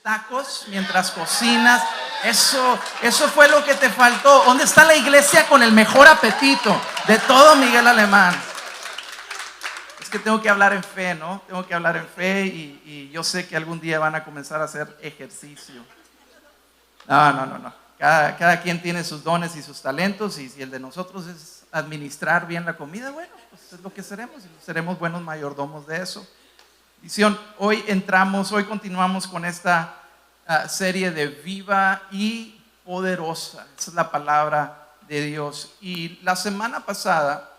tacos mientras cocinas. Eso fue lo que te faltó. ¿Dónde está la iglesia con el mejor apetito de todo Miguel Alemán? Es que tengo que hablar en fe, ¿no? Tengo que hablar en fe y yo sé que algún día van a comenzar a hacer ejercicio. No. Cada quien tiene sus dones y sus talentos, y si el de nosotros es administrar bien la comida, bueno, pues es lo que seremos, y seremos buenos mayordomos de eso. Visión, hoy continuamos con esta serie de viva y poderosa. Esa es la palabra de Dios. Y la semana pasada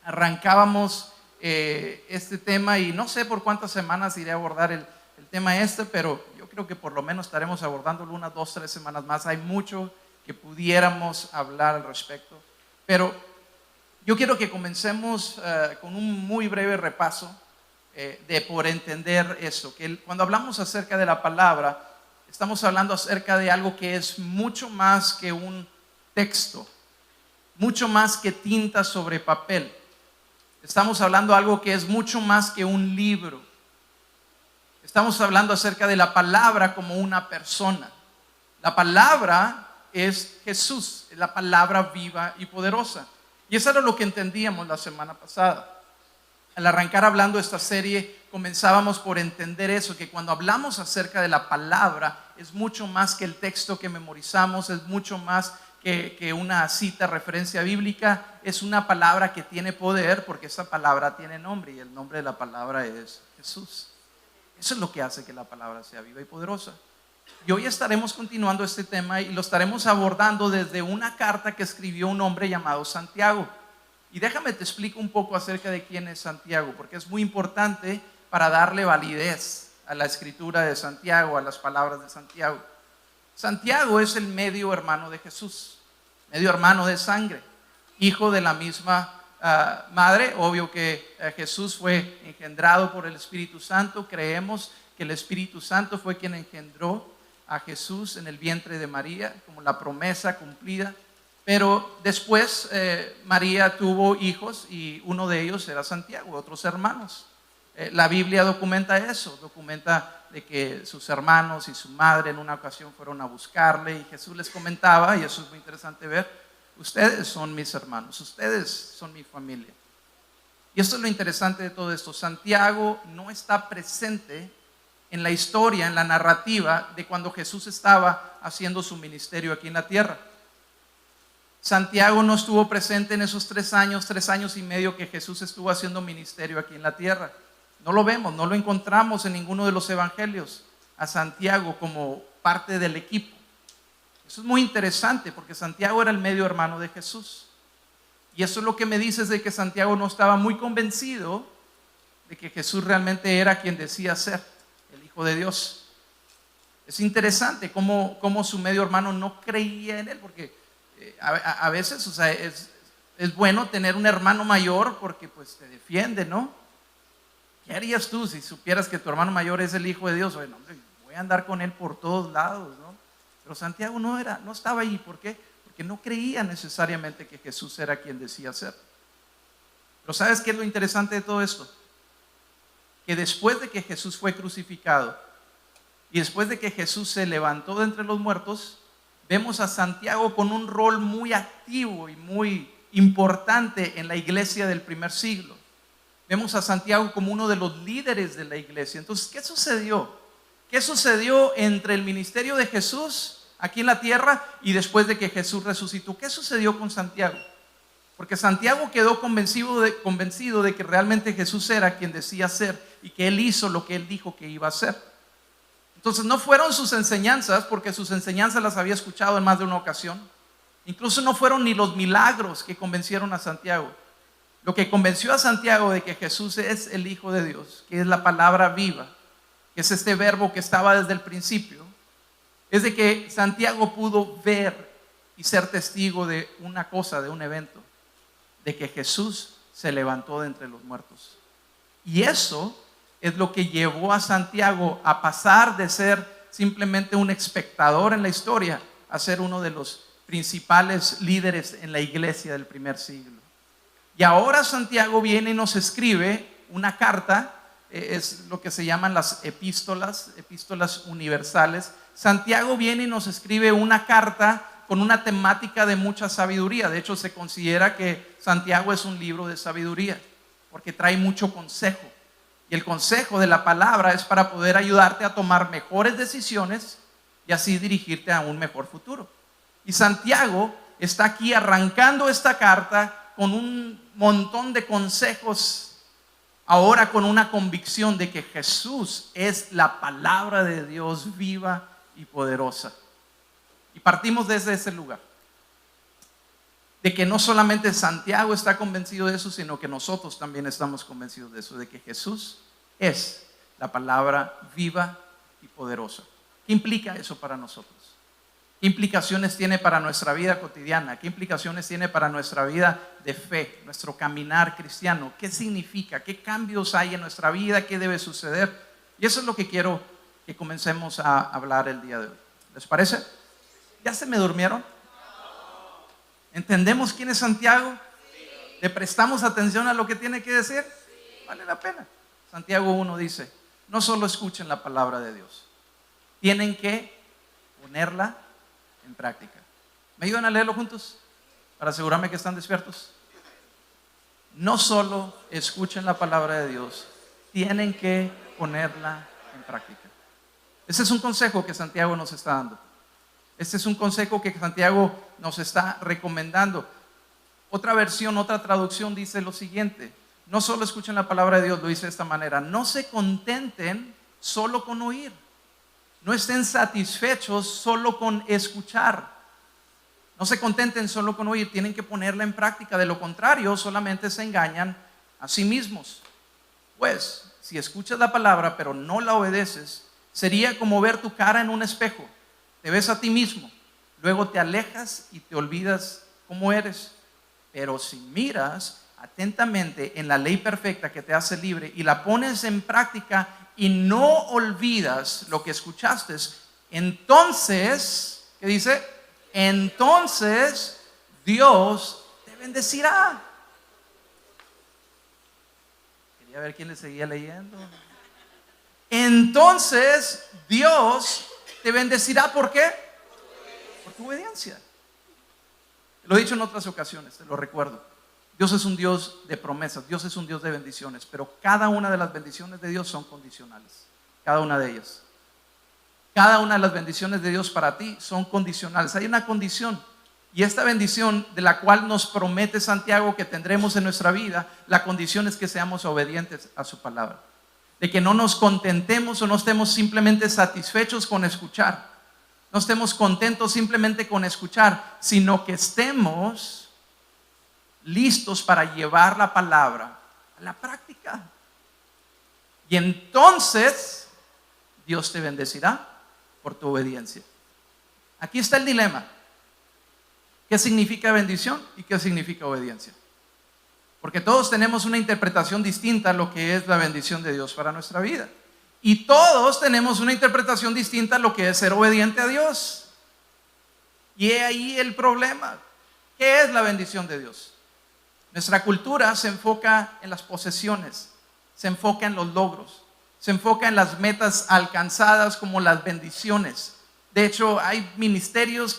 arrancábamos este tema, y no sé por cuántas semanas iré a abordar el tema pero yo creo que por lo menos estaremos abordándolo unas 2, 3 semanas más. Hay mucho que pudiéramos hablar al respecto, pero yo quiero que comencemos con un muy breve repaso por entender eso, que cuando hablamos acerca de la palabra, estamos hablando acerca de algo que es mucho más que un texto, mucho más que tinta sobre papel. Estamos hablando de algo que es mucho más que un libro. Estamos hablando acerca de la palabra como una persona. La palabra es Jesús, es la palabra viva y poderosa. Y eso era lo que entendíamos la semana pasada. Al arrancar hablando de esta serie, comenzábamos por entender eso, que cuando hablamos acerca de la palabra, es mucho más que el texto que memorizamos, es mucho más que una cita, referencia bíblica. Es una palabra que tiene poder, porque esa palabra tiene nombre, y el nombre de la palabra es Jesús. Eso es lo que hace que la palabra sea viva y poderosa. Y hoy estaremos continuando este tema, y lo estaremos abordando desde una carta que escribió un hombre llamado Santiago. Y déjame te explico un poco acerca de quién es Santiago, porque es muy importante para darle validez a la escritura de Santiago, a las palabras de Santiago. Santiago es el medio hermano de Jesús, medio hermano de sangre, hijo de la misma madre. Obvio que Jesús fue engendrado por el Espíritu Santo. Creemos que el Espíritu Santo fue quien engendró a Jesús en el vientre de María, como la promesa cumplida. Pero después María tuvo hijos, y uno de ellos era Santiago, otros hermanos. La Biblia documenta eso, documenta de que sus hermanos y su madre en una ocasión fueron a buscarle, y Jesús les comentaba, y eso es muy interesante ver: ustedes son mis hermanos, ustedes son mi familia. Y esto es lo interesante de todo esto. Santiago no está presente en la historia, en la narrativa de cuando Jesús estaba haciendo su ministerio aquí en la tierra. Santiago no estuvo presente en esos 3 años y medio que Jesús estuvo haciendo ministerio aquí en la tierra. No lo vemos, no lo encontramos en ninguno de los evangelios a Santiago como parte del equipo. Eso es muy interesante, porque Santiago era el medio hermano de Jesús. Y eso es lo que me dices, de que Santiago no estaba muy convencido de que Jesús realmente era quien decía ser, el Hijo de Dios. Es interesante cómo su medio hermano no creía en él, porque a veces, o sea, es bueno tener un hermano mayor, porque pues te defiende, ¿no? ¿Qué harías tú si supieras que tu hermano mayor es el Hijo de Dios? Bueno, hombre, voy a andar con él por todos lados, ¿no? Pero Santiago no estaba ahí. ¿Por qué? Porque no creía necesariamente que Jesús era quien decía ser. Pero ¿sabes qué es lo interesante de todo esto? Que después de que Jesús fue crucificado, y después de que Jesús se levantó de entre los muertos, vemos a Santiago con un rol muy activo y muy importante en la iglesia del primer siglo. Vemos a Santiago como uno de los líderes de la iglesia. Entonces, ¿qué sucedió? ¿Qué sucedió entre el ministerio de Jesús aquí en la tierra y después de que Jesús resucitó? ¿Qué sucedió con Santiago? Porque Santiago quedó convencido de que realmente Jesús era quien decía ser, y que él hizo lo que él dijo que iba a hacer. Entonces no fueron sus enseñanzas, porque sus enseñanzas las había escuchado en más de una ocasión. Incluso no fueron ni los milagros que convencieron a Santiago. Lo que convenció a Santiago de que Jesús es el Hijo de Dios, que es la palabra viva, que es este verbo que estaba desde el principio, es de que Santiago pudo ver y ser testigo de una cosa, de un evento, de que Jesús se levantó de entre los muertos. Y eso es lo que llevó a Santiago a pasar de ser simplemente un espectador en la historia a ser uno de los principales líderes en la iglesia del primer siglo. Y ahora Santiago viene y nos escribe una carta es lo que se llaman las epístolas universales. Santiago viene y nos escribe una carta con una temática de mucha sabiduría. De hecho, se considera que Santiago es un libro de sabiduría, porque trae mucho consejo. Y el consejo de la palabra es para poder ayudarte a tomar mejores decisiones y así dirigirte a un mejor futuro. Y Santiago está aquí arrancando esta carta con un montón de consejos, ahora con una convicción de que Jesús es la palabra de Dios viva y poderosa. Y partimos desde ese lugar, de que no solamente Santiago está convencido de eso, sino que nosotros también estamos convencidos de eso, de que Jesús es la palabra viva y poderosa. ¿Qué implica eso para nosotros? ¿Qué implicaciones tiene para nuestra vida cotidiana? ¿Qué implicaciones tiene para nuestra vida de fe, nuestro caminar cristiano? ¿Qué significa? ¿Qué cambios hay en nuestra vida? ¿Qué debe suceder? Y eso es lo que quiero que comencemos a hablar el día de hoy. ¿Les parece? ¿Ya se me durmieron? ¿Entendemos quién es Santiago? ¿Le prestamos atención a lo que tiene que decir? Vale la pena. Santiago 1 dice, no solo escuchen la palabra de Dios, tienen que ponerla en práctica. ¿Me ayudan a leerlo juntos? Para asegurarme que están despiertos. No solo escuchen la palabra de Dios, tienen que ponerla en práctica. Ese es un consejo que Santiago nos está dando. Este es un consejo que Santiago nos está recomendando. Otra versión, otra traducción dice lo siguiente: no solo escuchen la palabra de Dios, lo dice de esta manera, no se contenten solo con oír, no estén satisfechos solo con escuchar, no se contenten solo con oír, tienen que ponerla en práctica, de lo contrario solamente se engañan a sí mismos. Pues si escuchas la palabra pero no la obedeces, sería como ver tu cara en un espejo. Te ves a ti mismo, luego te alejas y te olvidas cómo eres. Pero si miras atentamente en la ley perfecta que te hace libre y la pones en práctica y no olvidas lo que escuchaste, entonces, ¿qué dice? Entonces Dios te bendecirá. Quería ver quién le seguía leyendo. Entonces Dios te bendecirá. ¿Por qué? Por tu obediencia. Lo he dicho en otras ocasiones, te lo recuerdo. Dios es un Dios de promesas, Dios es un Dios de bendiciones, pero cada una de las bendiciones de Dios son condicionales. Cada una de ellas. Cada una de las bendiciones de Dios para ti son condicionales. Hay una condición, y esta bendición de la cual nos promete Santiago que tendremos en nuestra vida, la condición es que seamos obedientes a su palabra. De que no nos contentemos o no estemos simplemente satisfechos con escuchar. No estemos contentos simplemente con escuchar, sino que estemos listos para llevar la palabra a la práctica. Y entonces Dios te bendecirá por tu obediencia. Aquí está el dilema. ¿Qué significa bendición y qué significa obediencia? Porque todos tenemos una interpretación distinta a lo que es la bendición de Dios para nuestra vida. Y todos tenemos una interpretación distinta a lo que es ser obediente a Dios. Y he ahí el problema. ¿Qué es la bendición de Dios? Nuestra cultura se enfoca en las posesiones, se enfoca en los logros, se enfoca en las metas alcanzadas como las bendiciones. De hecho, hay ministerios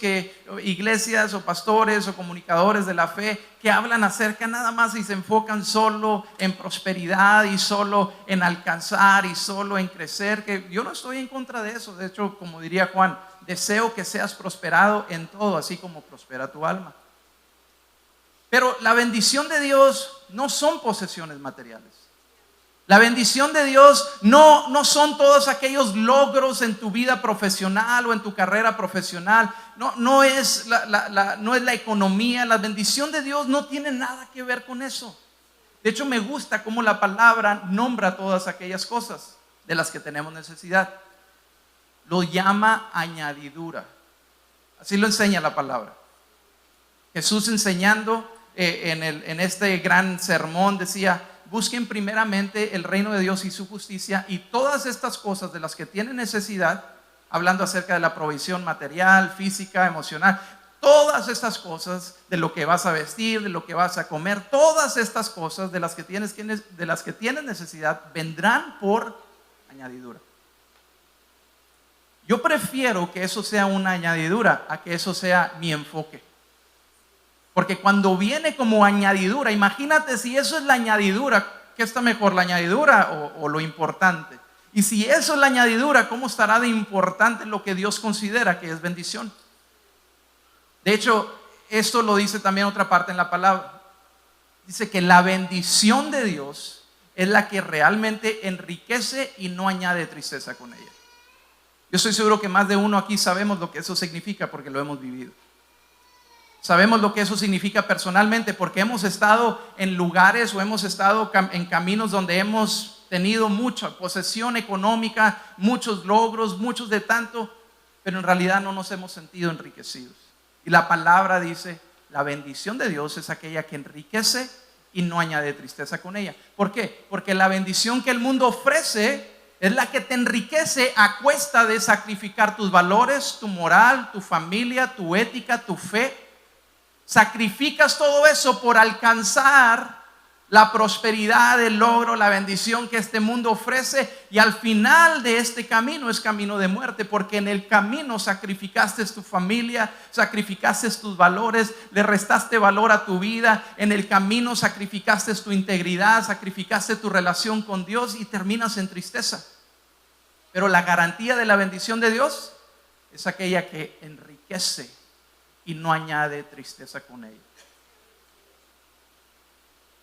iglesias o pastores o comunicadores de la fe que hablan acerca nada más y se enfocan solo en prosperidad y solo en alcanzar y solo en crecer. Que yo no estoy en contra de eso. De hecho, como diría Juan, deseo que seas prosperado en todo, así como prospera tu alma. Pero la bendición de Dios no son posesiones materiales. La bendición de Dios no son todos aquellos logros en tu vida profesional o en tu carrera profesional. No es la economía. La bendición de Dios no tiene nada que ver con eso. De hecho, me gusta cómo la palabra nombra todas aquellas cosas de las que tenemos necesidad. Lo llama añadidura. Así lo enseña la palabra. Jesús enseñando en este gran sermón decía: busquen primeramente el reino de Dios y su justicia, y todas estas cosas de las que tienen necesidad, hablando acerca de la provisión material, física, emocional, todas estas cosas, de lo que vas a vestir, de lo que vas a comer, todas estas cosas de las que tienes necesidad, vendrán por añadidura. Yo prefiero que eso sea una añadidura a que eso sea mi enfoque. Porque cuando viene como añadidura, imagínate si eso es la añadidura, ¿qué está mejor, la añadidura o lo importante? Y si eso es la añadidura, ¿cómo estará de importante lo que Dios considera que es bendición? De hecho, esto lo dice también otra parte en la palabra. Dice que la bendición de Dios es la que realmente enriquece y no añade tristeza con ella. Yo estoy seguro que más de uno aquí sabemos lo que eso significa porque lo hemos vivido. Sabemos lo que eso significa personalmente porque hemos estado en lugares o hemos estado en caminos donde hemos tenido mucha posesión económica, muchos logros, muchos de tanto, pero en realidad no nos hemos sentido enriquecidos. Y la palabra dice, la bendición de Dios es aquella que enriquece y no añade tristeza con ella. ¿Por qué? Porque la bendición que el mundo ofrece es la que te enriquece a cuesta de sacrificar tus valores, tu moral, tu familia, tu ética, tu fe. Sacrificas todo eso por alcanzar la prosperidad, el logro, la bendición que este mundo ofrece, y al final de este camino es camino de muerte, porque en el camino sacrificaste tu familia, sacrificaste tus valores, le restaste valor a tu vida, en el camino sacrificaste tu integridad, sacrificaste tu relación con Dios y terminas en tristeza. Pero la garantía de la bendición de Dios es aquella que enriquece y no añade tristeza con ella.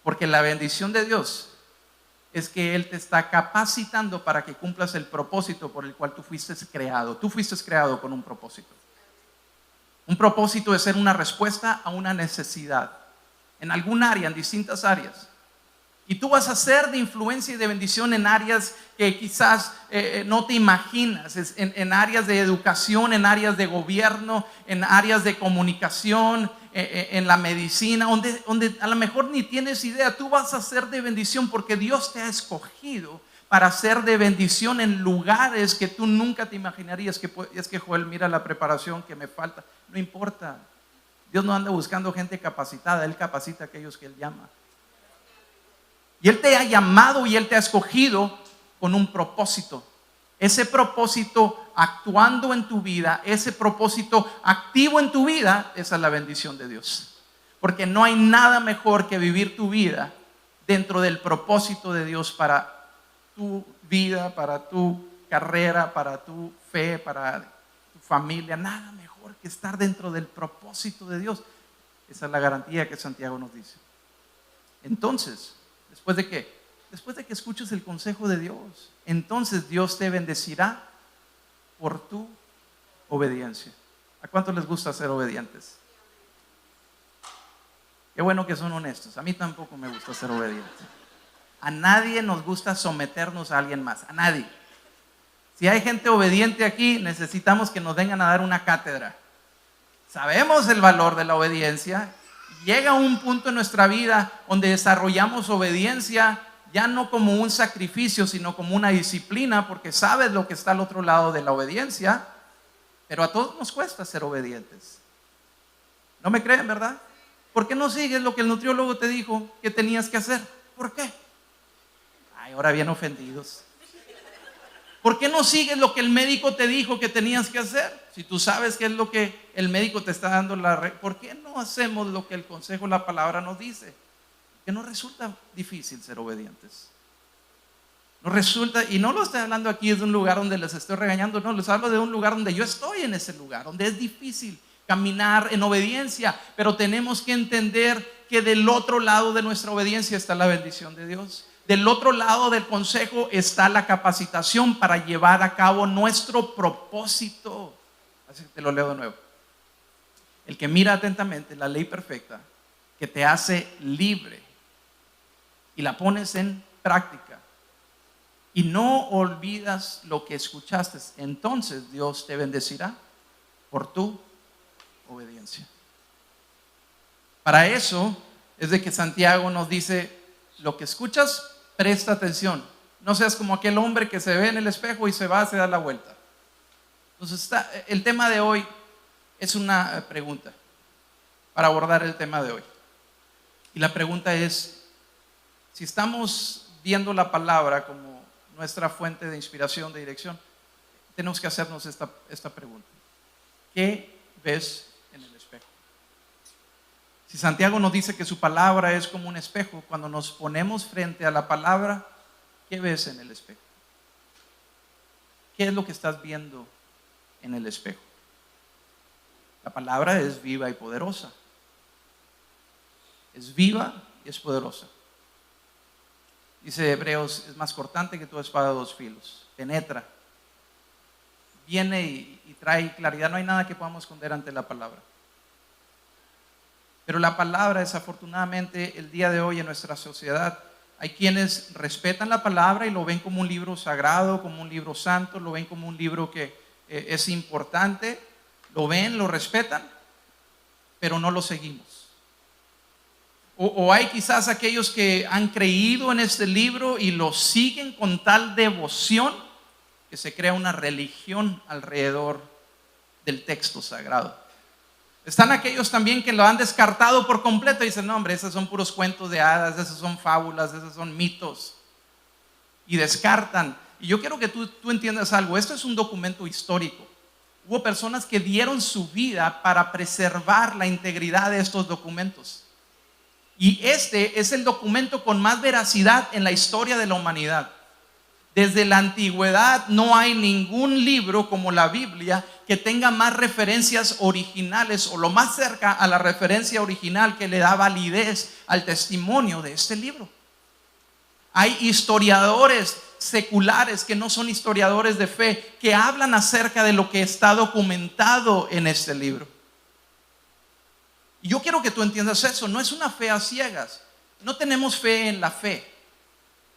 Porque la bendición de Dios es que Él te está capacitando para que cumplas el propósito por el cual tú fuiste creado. Tú fuiste creado con un propósito. Un propósito de ser una respuesta a una necesidad en algún área, en distintas áreas. Y tú vas a ser de influencia y de bendición en áreas que quizás no te imaginas, en áreas de educación, en áreas de gobierno, en áreas de comunicación, en la medicina, donde a lo mejor ni tienes idea. Tú vas a ser de bendición porque Dios te ha escogido para ser de bendición en lugares que tú nunca te imaginarías. Es que Joel, mira la preparación que me falta. No importa, Dios no anda buscando gente capacitada, Él capacita a aquellos que Él llama. Y Él te ha llamado y Él te ha escogido con un propósito. Ese propósito actuando en tu vida, ese propósito activo en tu vida, esa es la bendición de Dios. Porque no hay nada mejor que vivir tu vida dentro del propósito de Dios para tu vida, para tu carrera, para tu fe, para tu familia. Nada mejor que estar dentro del propósito de Dios. Esa es la garantía que Santiago nos dice. Entonces, ¿después de qué? Después de que escuches el consejo de Dios, entonces Dios te bendecirá por tu obediencia. ¿A cuántos les gusta ser obedientes? Qué bueno que son honestos. A mí tampoco me gusta ser obediente. A nadie nos gusta someternos a alguien más. A nadie. Si hay gente obediente aquí, necesitamos que nos vengan a dar una cátedra. Sabemos el valor de la obediencia. Llega un punto en nuestra vida donde desarrollamos obediencia ya no como un sacrificio, sino como una disciplina, porque sabes lo que está al otro lado de la obediencia, pero a todos nos cuesta ser obedientes. ¿No me creen, verdad? ¿Por qué no sigues lo que el nutriólogo te dijo que tenías que hacer? ¿Por qué? Ay, ahora bien ofendidos. ¿Por qué no sigues lo que el médico te dijo que tenías que hacer? Si tú sabes qué es lo que el médico te está dando, ¿por qué no hacemos lo que el consejo, la palabra nos dice? Que no resulta difícil ser obedientes. No resulta, y no lo estoy hablando aquí de un lugar donde les estoy regañando, no, les hablo de un lugar donde yo estoy en ese lugar, donde es difícil caminar en obediencia, pero tenemos que entender que del otro lado de nuestra obediencia está la bendición de Dios. Del otro lado del consejo está la capacitación para llevar a cabo nuestro propósito. Así que te lo leo de nuevo. El que mira atentamente la ley perfecta que te hace libre y la pones en práctica y no olvidas lo que escuchaste, entonces Dios te bendecirá por tu obediencia. Para eso es de que Santiago nos dice: lo que escuchas, presta atención. No seas como aquel hombre que se ve en el espejo y se da la vuelta. Entonces el tema de hoy es una pregunta. para abordar el tema de hoy. Y la pregunta es, si estamos viendo la palabra como nuestra fuente de inspiración, de dirección, tenemos que hacernos esta pregunta. ¿Qué ves en el espejo? Si Santiago nos dice que su palabra es como un espejo, cuando nos ponemos frente a la palabra, ¿qué ves en el espejo? ¿Qué es lo que estás viendo en el espejo? La palabra es viva y poderosa. Es viva y es poderosa. Dice Hebreos, es más cortante que toda espada de dos filos. Penetra. Viene y trae claridad. No hay nada que podamos esconder ante la palabra. Pero la palabra, desafortunadamente, el día de hoy en nuestra sociedad, hay quienes respetan la palabra y lo ven como un libro sagrado, como un libro santo, lo ven como un libro que es importante, lo ven, lo respetan, pero no lo seguimos. O hay quizás aquellos que han creído en este libro y lo siguen con tal devoción que se crea una religión alrededor del texto sagrado. Están aquellos también que lo han descartado por completo y dicen, no hombre, esos son puros cuentos de hadas, esas son fábulas, esos son mitos. Y descartan. Y yo quiero que tú entiendas algo, esto es un documento histórico. Hubo personas que dieron su vida para preservar la integridad de estos documentos. Y este es el documento con más veracidad en la historia de la humanidad. Desde la antigüedad no hay ningún libro como la Biblia que tenga más referencias originales o lo más cerca a la referencia original que le da validez al testimonio de este libro. Hay historiadores seculares que no son historiadores de fe que hablan acerca de lo que está documentado en este libro. Y yo quiero que tú entiendas eso, no es una fe a ciegas. No tenemos fe en la fe.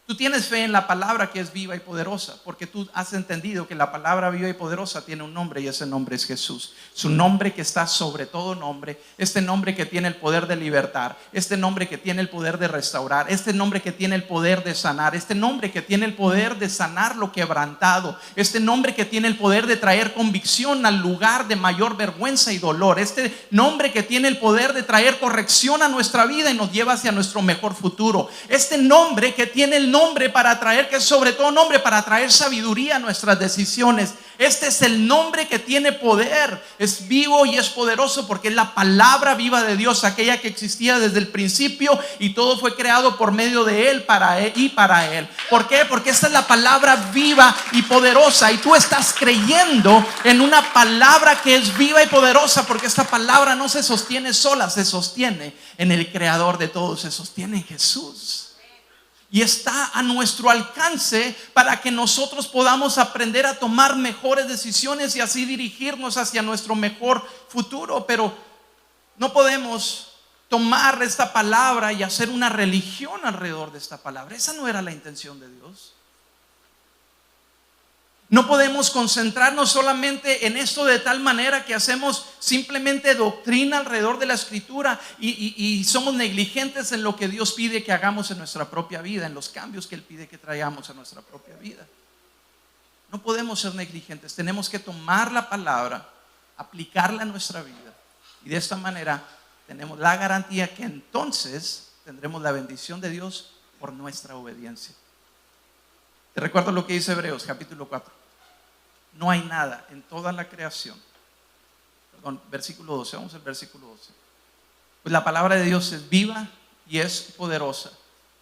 Tú tienes fe en la palabra que es viva y poderosa, porque tú has entendido que la palabra viva y poderosa tiene un nombre y ese nombre es Jesús. Su nombre que está sobre todo nombre, este nombre que tiene el poder de libertar, este nombre que tiene el poder de restaurar, este nombre que tiene el poder de sanar, este nombre que tiene el poder de sanar lo quebrantado, este nombre que tiene el poder de traer convicción al lugar de mayor vergüenza y dolor, este nombre que tiene el poder de traer corrección a nuestra vida y nos lleva hacia nuestro mejor futuro, este nombre que tiene el nombre para traer, que es sobre todo nombre para traer sabiduría a nuestras decisiones. Este es el nombre que tiene poder, es vivo y es poderoso porque es la palabra viva de Dios, aquella que existía desde el principio y todo fue creado por medio de Él, para Él y para Él. ¿Por qué? Porque esta es la palabra viva y poderosa y tú estás creyendo en una palabra que es viva y poderosa porque esta palabra no se sostiene sola, se sostiene en el Creador de todo, se sostiene en Jesús. Y está a nuestro alcance para que nosotros podamos aprender a tomar mejores decisiones y así dirigirnos hacia nuestro mejor futuro. Pero no podemos tomar esta palabra y hacer una religión alrededor de esta palabra. Esa no era la intención de Dios. No podemos concentrarnos solamente en esto de tal manera que hacemos simplemente doctrina alrededor de la escritura y somos negligentes en lo que Dios pide que hagamos en nuestra propia vida, en los cambios que Él pide que traigamos a nuestra propia vida. No podemos ser negligentes, tenemos que tomar la palabra, aplicarla a nuestra vida y de esta manera tenemos la garantía que entonces tendremos la bendición de Dios por nuestra obediencia. Te recuerdo lo que dice Hebreos capítulo 4. No hay nada en toda la creación. Versículo 12, vamos al versículo 12. Pues la palabra de Dios es viva y es poderosa.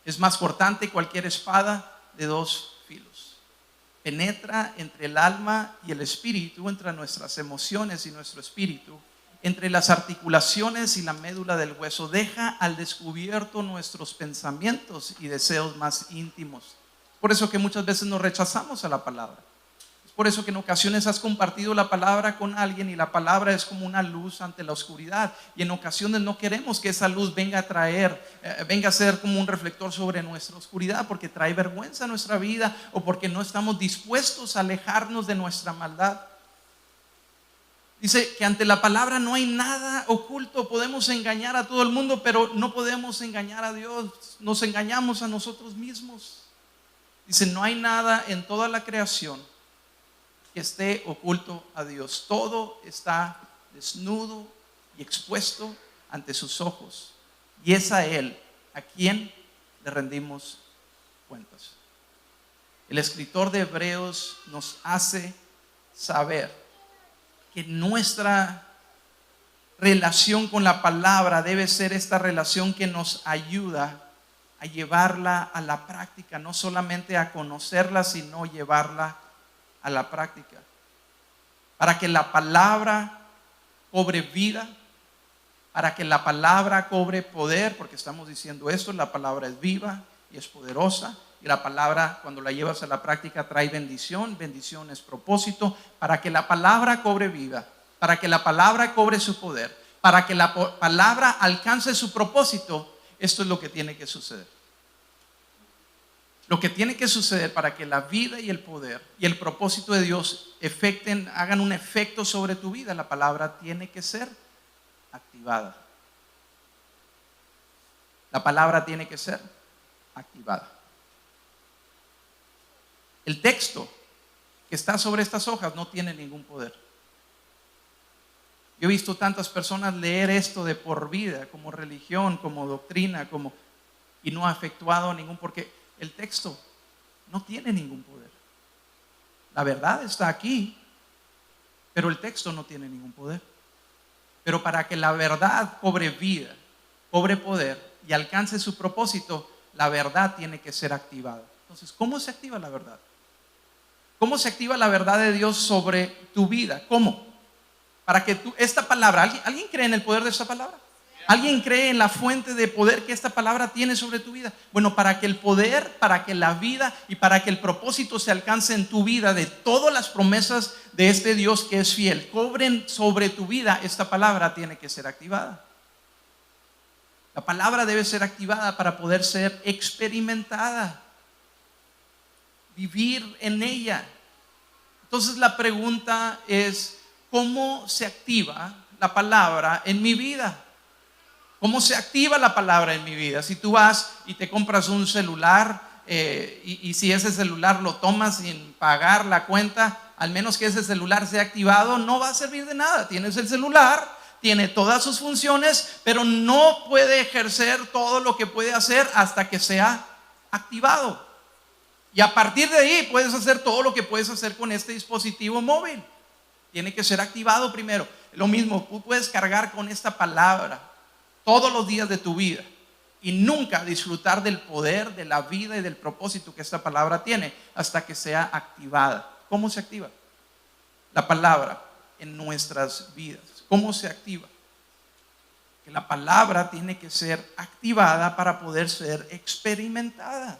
Es más cortante que cualquier espada de dos filos. Penetra entre el alma y el espíritu, entre nuestras emociones y nuestro espíritu, entre las articulaciones y la médula del hueso. Deja al descubierto nuestros pensamientos y deseos más íntimos. Por eso que muchas veces nos rechazamos a la palabra. Por eso que en ocasiones has compartido la palabra con alguien y la palabra es como una luz ante la oscuridad y en ocasiones no queremos que esa luz venga a traer, venga a ser como un reflector sobre nuestra oscuridad porque trae vergüenza a nuestra vida o porque no estamos dispuestos a alejarnos de nuestra maldad. Dice que ante la palabra no hay nada oculto, podemos engañar a todo el mundo, pero no podemos engañar a Dios, nos engañamos a nosotros mismos. Dice, no hay nada en toda la creación que esté oculto a Dios. Todo está desnudo y expuesto ante sus ojos, y es a Él a quien le rendimos cuentas. El escritor de Hebreos nos hace saber que nuestra relación con la palabra debe ser esta relación que nos ayuda a llevarla a la práctica, no solamente a conocerla, sino llevarla a la práctica. Para que la palabra cobre vida, para que la palabra cobre poder, porque estamos diciendo esto, la palabra es viva y es poderosa, y la palabra cuando la llevas a la práctica trae bendición, bendición es propósito. Para que la palabra cobre vida, para que la palabra cobre su poder, para que la palabra alcance su propósito, esto es lo que tiene que suceder. Lo que tiene que suceder para que la vida y el poder y el propósito de Dios hagan un efecto sobre tu vida, la palabra tiene que ser activada. La palabra tiene que ser activada. El texto que está sobre estas hojas no tiene ningún poder. Yo he visto tantas personas leer esto de por vida, como religión, como doctrina, y no ha efectuado ningún, porque el texto no tiene ningún poder. La verdad está aquí, pero el texto no tiene ningún poder. Pero para que la verdad cobre vida, cobre poder y alcance su propósito, la verdad tiene que ser activada. Entonces, ¿cómo se activa la verdad? ¿Cómo se activa la verdad de Dios sobre tu vida? ¿Cómo? Para que esta palabra, ¿alguien cree en el poder de esta palabra? ¿Alguien cree en la fuente de poder que esta palabra tiene sobre tu vida? Bueno, para que el poder, para que la vida y para que el propósito se alcance en tu vida de todas las promesas de este Dios que es fiel, cobren sobre tu vida, esta palabra tiene que ser activada. La palabra debe ser activada para poder ser experimentada, vivir en ella. Entonces la pregunta es, ¿cómo se activa la palabra en mi vida? ¿Cómo se activa la palabra en mi vida? Si tú vas y te compras un celular y si ese celular lo tomas sin pagar la cuenta, al menos que ese celular sea activado, no va a servir de nada. Tienes el celular, tiene todas sus funciones, pero no puede ejercer todo lo que puede hacer hasta que sea activado. Y a partir de ahí puedes hacer todo lo que puedes hacer con este dispositivo móvil. Tiene que ser activado primero. Lo mismo, tú puedes cargar con esta palabra todos los días de tu vida y nunca disfrutar del poder, de la vida y del propósito que esta palabra tiene hasta que sea activada. ¿Cómo se activa la palabra en nuestras vidas? ¿Cómo se activa? Que la palabra tiene que ser activada para poder ser experimentada.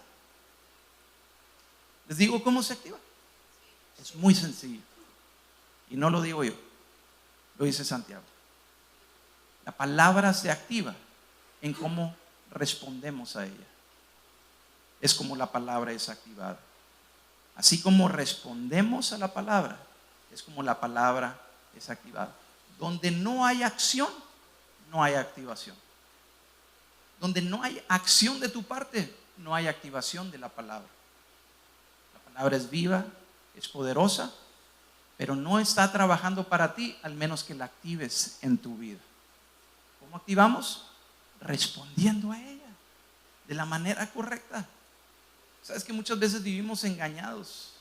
¿Les digo cómo se activa? Es muy sencillo. Y no lo digo yo, lo dice Santiago. La palabra se activa en cómo respondemos a ella. Es como la palabra es activada. Así como respondemos a la palabra, es como la palabra es activada. Donde no hay acción, no hay activación. Donde no hay acción de tu parte, no hay activación de la palabra. La palabra es viva, es poderosa, pero no está trabajando para ti al menos que la actives en tu vida. ¿Cómo activamos? Respondiendo a ella de la manera correcta. Sabes que muchas veces vivimos engañados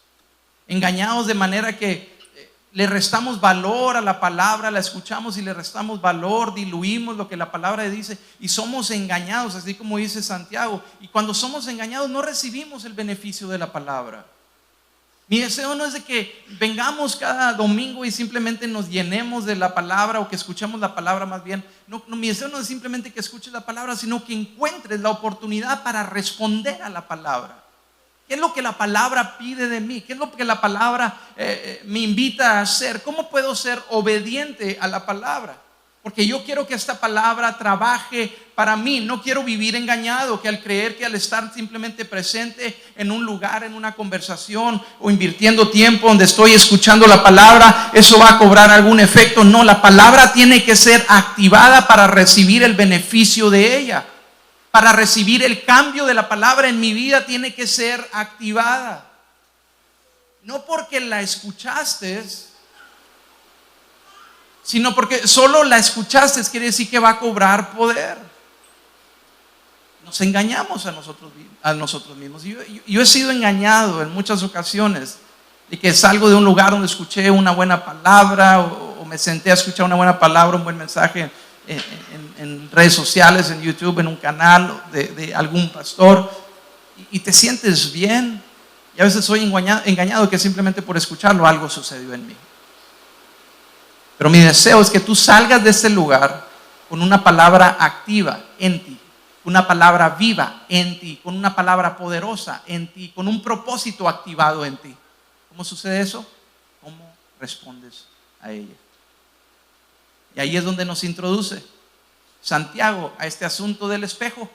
de manera que le restamos valor a la palabra, la escuchamos y le restamos valor, diluimos lo que la palabra dice y somos engañados, así como dice Santiago. Y cuando somos engañados no recibimos el beneficio de la palabra. Mi deseo no es de que vengamos cada domingo y simplemente nos llenemos de la palabra o que escuchemos la palabra más bien. No, mi deseo no es simplemente que escuches la palabra, sino que encuentres la oportunidad para responder a la palabra. ¿Qué es lo que la palabra pide de mí? ¿Qué es lo que la palabra me invita a hacer? ¿Cómo puedo ser obediente a la palabra? Porque yo quiero que esta palabra trabaje para mí. No quiero vivir engañado, que al creer que al estar simplemente presente en un lugar, en una conversación o invirtiendo tiempo donde estoy escuchando la palabra, eso va a cobrar algún efecto. No, la palabra tiene que ser activada para recibir el beneficio de ella. Para recibir el cambio de la palabra en mi vida tiene que ser activada. No porque la escuchaste sino porque solo la escuchaste, quiere decir que va a cobrar poder. Nos engañamos a nosotros mismos. Yo he sido engañado en muchas ocasiones de que salgo de un lugar donde escuché una buena palabra o me senté a escuchar una buena palabra, un buen mensaje en redes sociales, en YouTube, en un canal de algún pastor, y te sientes bien. Y a veces soy engañado que simplemente por escucharlo algo sucedió en mí. Pero mi deseo es que tú salgas de ese lugar con una palabra activa en ti, una palabra viva en ti, con una palabra poderosa en ti, con un propósito activado en ti. ¿Cómo sucede eso? ¿Cómo respondes a ella? Y ahí es donde nos introduce Santiago a este asunto del espejo.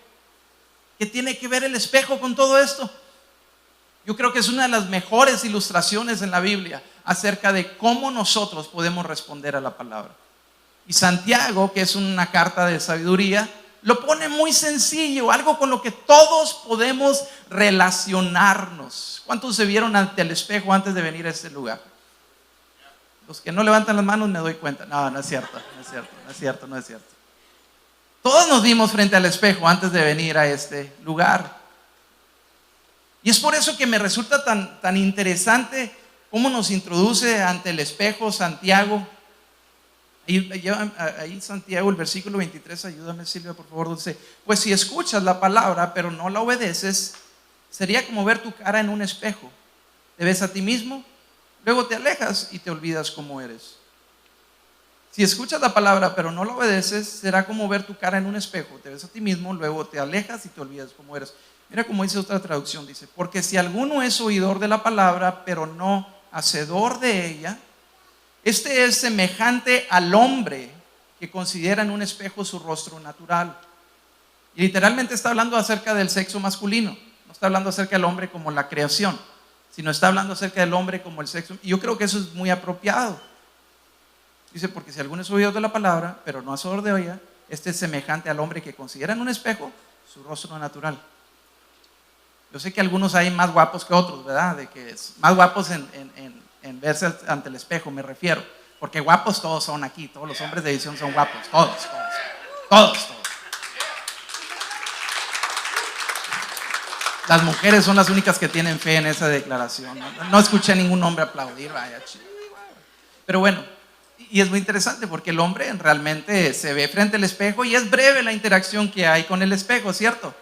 ¿Qué tiene que ver el espejo con todo esto? Yo creo que es una de las mejores ilustraciones en la Biblia acerca de cómo nosotros podemos responder a la palabra. Y Santiago, que es una carta de sabiduría, lo pone muy sencillo, algo con lo que todos podemos relacionarnos. ¿Cuántos se vieron ante el espejo antes de venir a este lugar? Los que no levantan las manos me doy cuenta. No es cierto. Todos nos vimos frente al espejo antes de venir a este lugar. Y es por eso que me resulta tan interesante cómo nos introduce ante el espejo Santiago. Ahí Santiago, el versículo 23, ayúdame Silvia por favor, dice: pues si escuchas la palabra pero no la obedeces, sería como ver tu cara en un espejo. Te ves a ti mismo, luego te alejas y te olvidas cómo eres. Si escuchas la palabra pero no la obedeces, será como ver tu cara en un espejo. Te ves a ti mismo, luego te alejas y te olvidas cómo eres. Mira cómo dice otra traducción, dice: porque si alguno es oidor de la palabra pero no hacedor de ella, este es semejante al hombre que considera en un espejo su rostro natural. Y literalmente está hablando acerca del sexo masculino. No está hablando acerca del hombre como la creación, sino está hablando acerca del hombre como el sexo. Y yo creo que eso es muy apropiado. Dice: porque si alguno es oidor de la palabra pero no hacedor de ella, este es semejante al hombre que considera en un espejo su rostro natural. Yo sé que algunos hay más guapos que otros, ¿verdad? De que es más guapos en verse ante el espejo, me refiero. Porque guapos todos son aquí, todos los hombres de edición son guapos, todos. Las mujeres son las únicas que tienen fe en esa declaración. No escuché a ningún hombre aplaudir, vaya. Pero bueno, y es muy interesante porque el hombre realmente se ve frente al espejo y es breve la interacción que hay con el espejo, ¿cierto?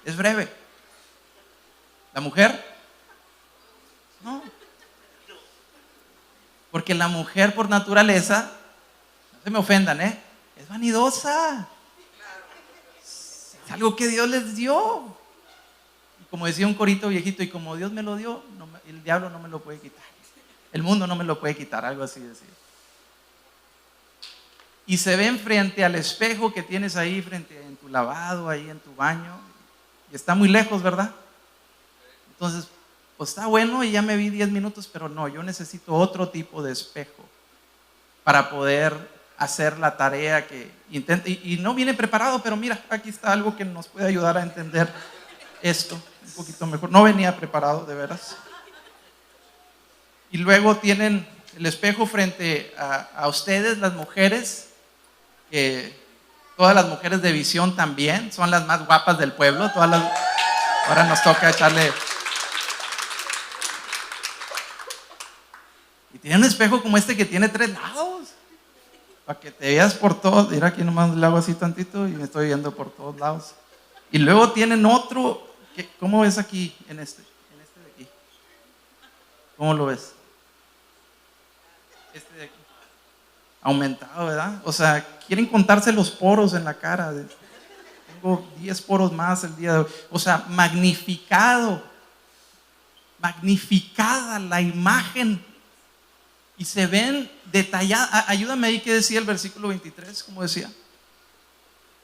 Es breve. ¿La mujer? No. Porque la mujer por naturaleza, no se me ofendan, es vanidosa. Es algo que Dios les dio. Y como decía un corito viejito, y como Dios me lo dio, el diablo no me lo puede quitar. El mundo no me lo puede quitar, algo así decía. Y se ven frente al espejo que tienes ahí, frente en tu lavado, ahí en tu baño. Y está muy lejos, ¿verdad? Entonces, pues está bueno y ya me vi 10 minutos, pero no, yo necesito otro tipo de espejo para poder hacer la tarea que intento. Y no viene preparado, pero mira, aquí está algo que nos puede ayudar a entender esto un poquito mejor. No venía preparado, de veras. Y luego tienen el espejo frente a ustedes, las mujeres, que todas las mujeres de visión también son las más guapas del pueblo. Ahora nos toca echarle. Y tiene un espejo como este que tiene 3 lados, para que te veas por todos. Mira, aquí nomás le hago así tantito y me estoy viendo por todos lados. Y luego tienen otro, ¿cómo ves aquí en este de aquí? ¿Cómo lo ves? Este de aquí, aumentado, ¿verdad? O sea, quieren contarse los poros en la cara. Tengo 10 poros más el día de hoy. O sea, magnificada la imagen. Y se ven detalladas. Ayúdame ahí, ¿qué decía el versículo 23? ¿Cómo decía?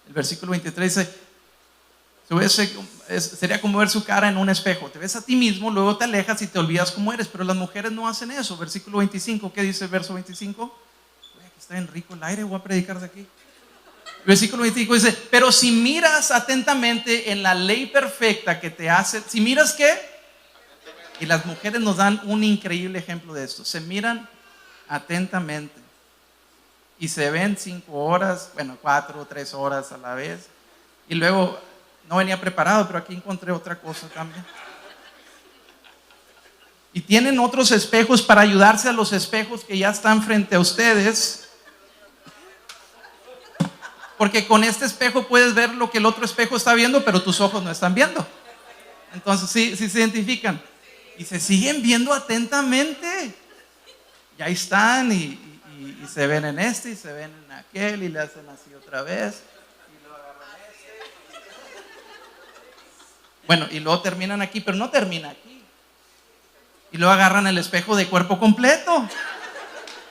El versículo 23 dice: sería como ver su cara en un espejo. Te ves a ti mismo, luego te alejas y te olvidas cómo eres. Pero las mujeres no hacen eso. Versículo 25, ¿qué dice el verso 25? Aquí está bien rico el aire, voy a predicar de aquí. Versículo 25 dice: pero si miras atentamente en la ley perfecta que te hace, si miras ¿qué? Y las mujeres nos dan un increíble ejemplo de esto. Se miran atentamente. y se ven 5 horas, bueno, 4 o 3 horas a la vez. Y luego no venía preparado, pero aquí encontré otra cosa también. Y tienen otros espejos para ayudarse a los espejos que ya están frente a ustedes. Porque con este espejo puedes ver lo que el otro espejo está viendo, pero tus ojos no están viendo. Entonces sí se identifican. Y se siguen viendo atentamente. Y ahí están y se ven en este y se ven en aquel y le hacen así otra vez. Y luego agarran este. Bueno, y luego terminan aquí, pero no termina aquí. Y luego agarran el espejo de cuerpo completo.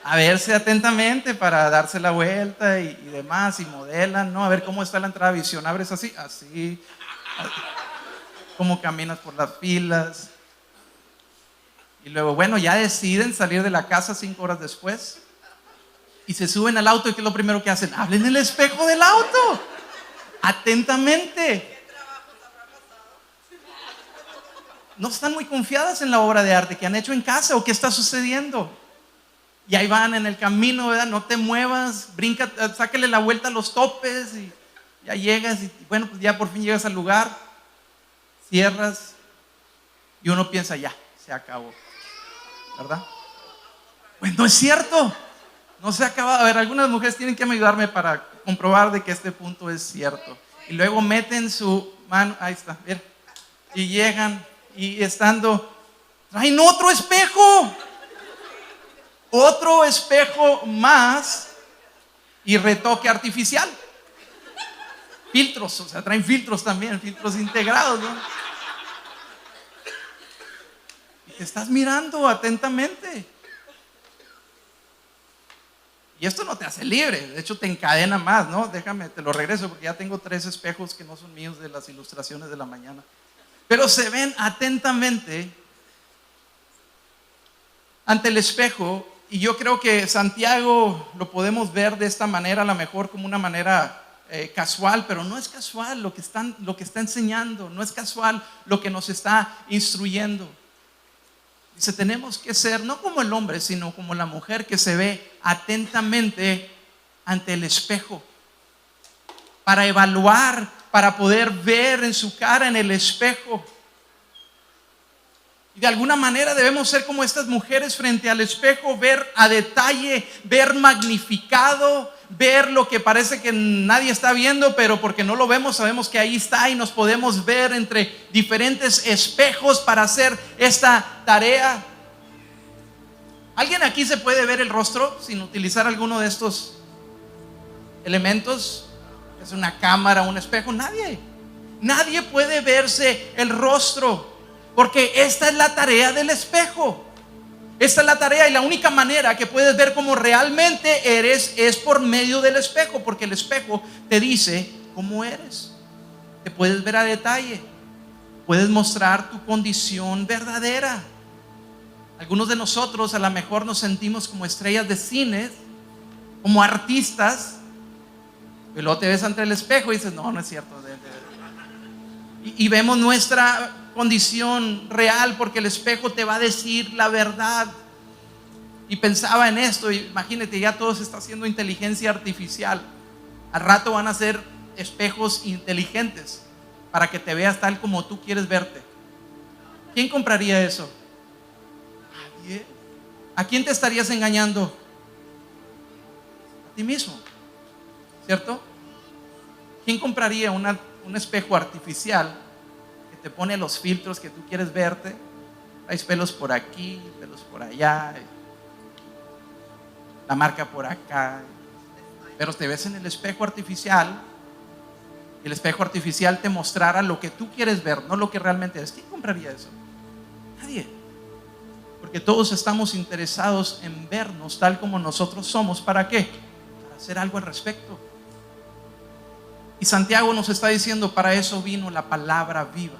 A verse atentamente para darse la vuelta y demás, y modelan, ¿no? A ver cómo está la entrada de visión. Abres así, cómo caminas por las filas. Y luego, bueno, ya deciden salir de la casa 5 horas después. Y se suben al auto, ¿y qué es lo primero que hacen? Hablen el espejo del auto. Atentamente. No están muy confiadas en la obra de arte que han hecho en casa o qué está sucediendo. Y ahí van en el camino, ¿verdad? No te muevas, brinca, sáquele la vuelta a los topes y ya llegas y bueno, pues ya por fin llegas al lugar, cierras y uno piensa, ya, se acabó, ¿verdad? Pues no es cierto, no se ha acabado. A ver, algunas mujeres tienen que ayudarme para comprobar de que este punto es cierto. Y luego meten su mano, ahí está, mira, y llegan y estando, traen otro espejo más y retoque artificial. Filtros, o sea, traen filtros también, filtros integrados, ¿no? Y te estás mirando atentamente. Y esto no te hace libre, de hecho te encadena más, ¿no? Déjame, te lo regreso porque ya tengo 3 espejos que no son míos de las ilustraciones de la mañana. Pero se ven atentamente ante el espejo. Y yo creo que Santiago lo podemos ver de esta manera, a lo mejor como una manera casual, pero no es casual lo que está enseñando, no es casual lo que nos está instruyendo. Dice, tenemos que ser no como el hombre, sino como la mujer que se ve atentamente ante el espejo, para evaluar, para poder ver en su cara en el espejo. Y de alguna manera debemos ser como estas mujeres frente al espejo, ver a detalle, ver magnificado, ver lo que parece que nadie está viendo, pero porque no lo vemos, sabemos que ahí está y nos podemos ver entre diferentes espejos para hacer esta tarea. ¿Alguien aquí se puede ver el rostro sin utilizar alguno de estos elementos? Es una cámara, un espejo. Nadie puede verse el rostro. Porque esta es la tarea del espejo. Esta es la tarea y la única manera que puedes ver cómo realmente eres es por medio del espejo. Porque el espejo te dice cómo eres. Te puedes ver a detalle. Puedes mostrar tu condición verdadera. Algunos de nosotros a lo mejor nos sentimos como estrellas de cine, como artistas. Y luego te ves ante el espejo y dices, no es cierto. Y vemos nuestra condición real porque el espejo te va a decir la verdad. Y pensaba en esto, imagínate, ya todo se está haciendo inteligencia artificial. Al rato van a ser espejos inteligentes para que te veas tal como tú quieres verte. ¿Quién compraría eso? Nadie. ¿A quién te estarías engañando? A ti mismo, ¿cierto? ¿Quién compraría un espejo artificial que te pone los filtros que tú quieres verte? Hay pelos por aquí, pelos por allá, la marca por acá, pero te ves en el espejo artificial y el espejo artificial te mostrará lo que tú quieres ver, no lo que realmente es. ¿Quién compraría eso? Nadie. Porque todos estamos interesados en vernos tal como nosotros somos. ¿Para qué? Para hacer algo al respecto. Y Santiago nos está diciendo, para eso vino la palabra viva,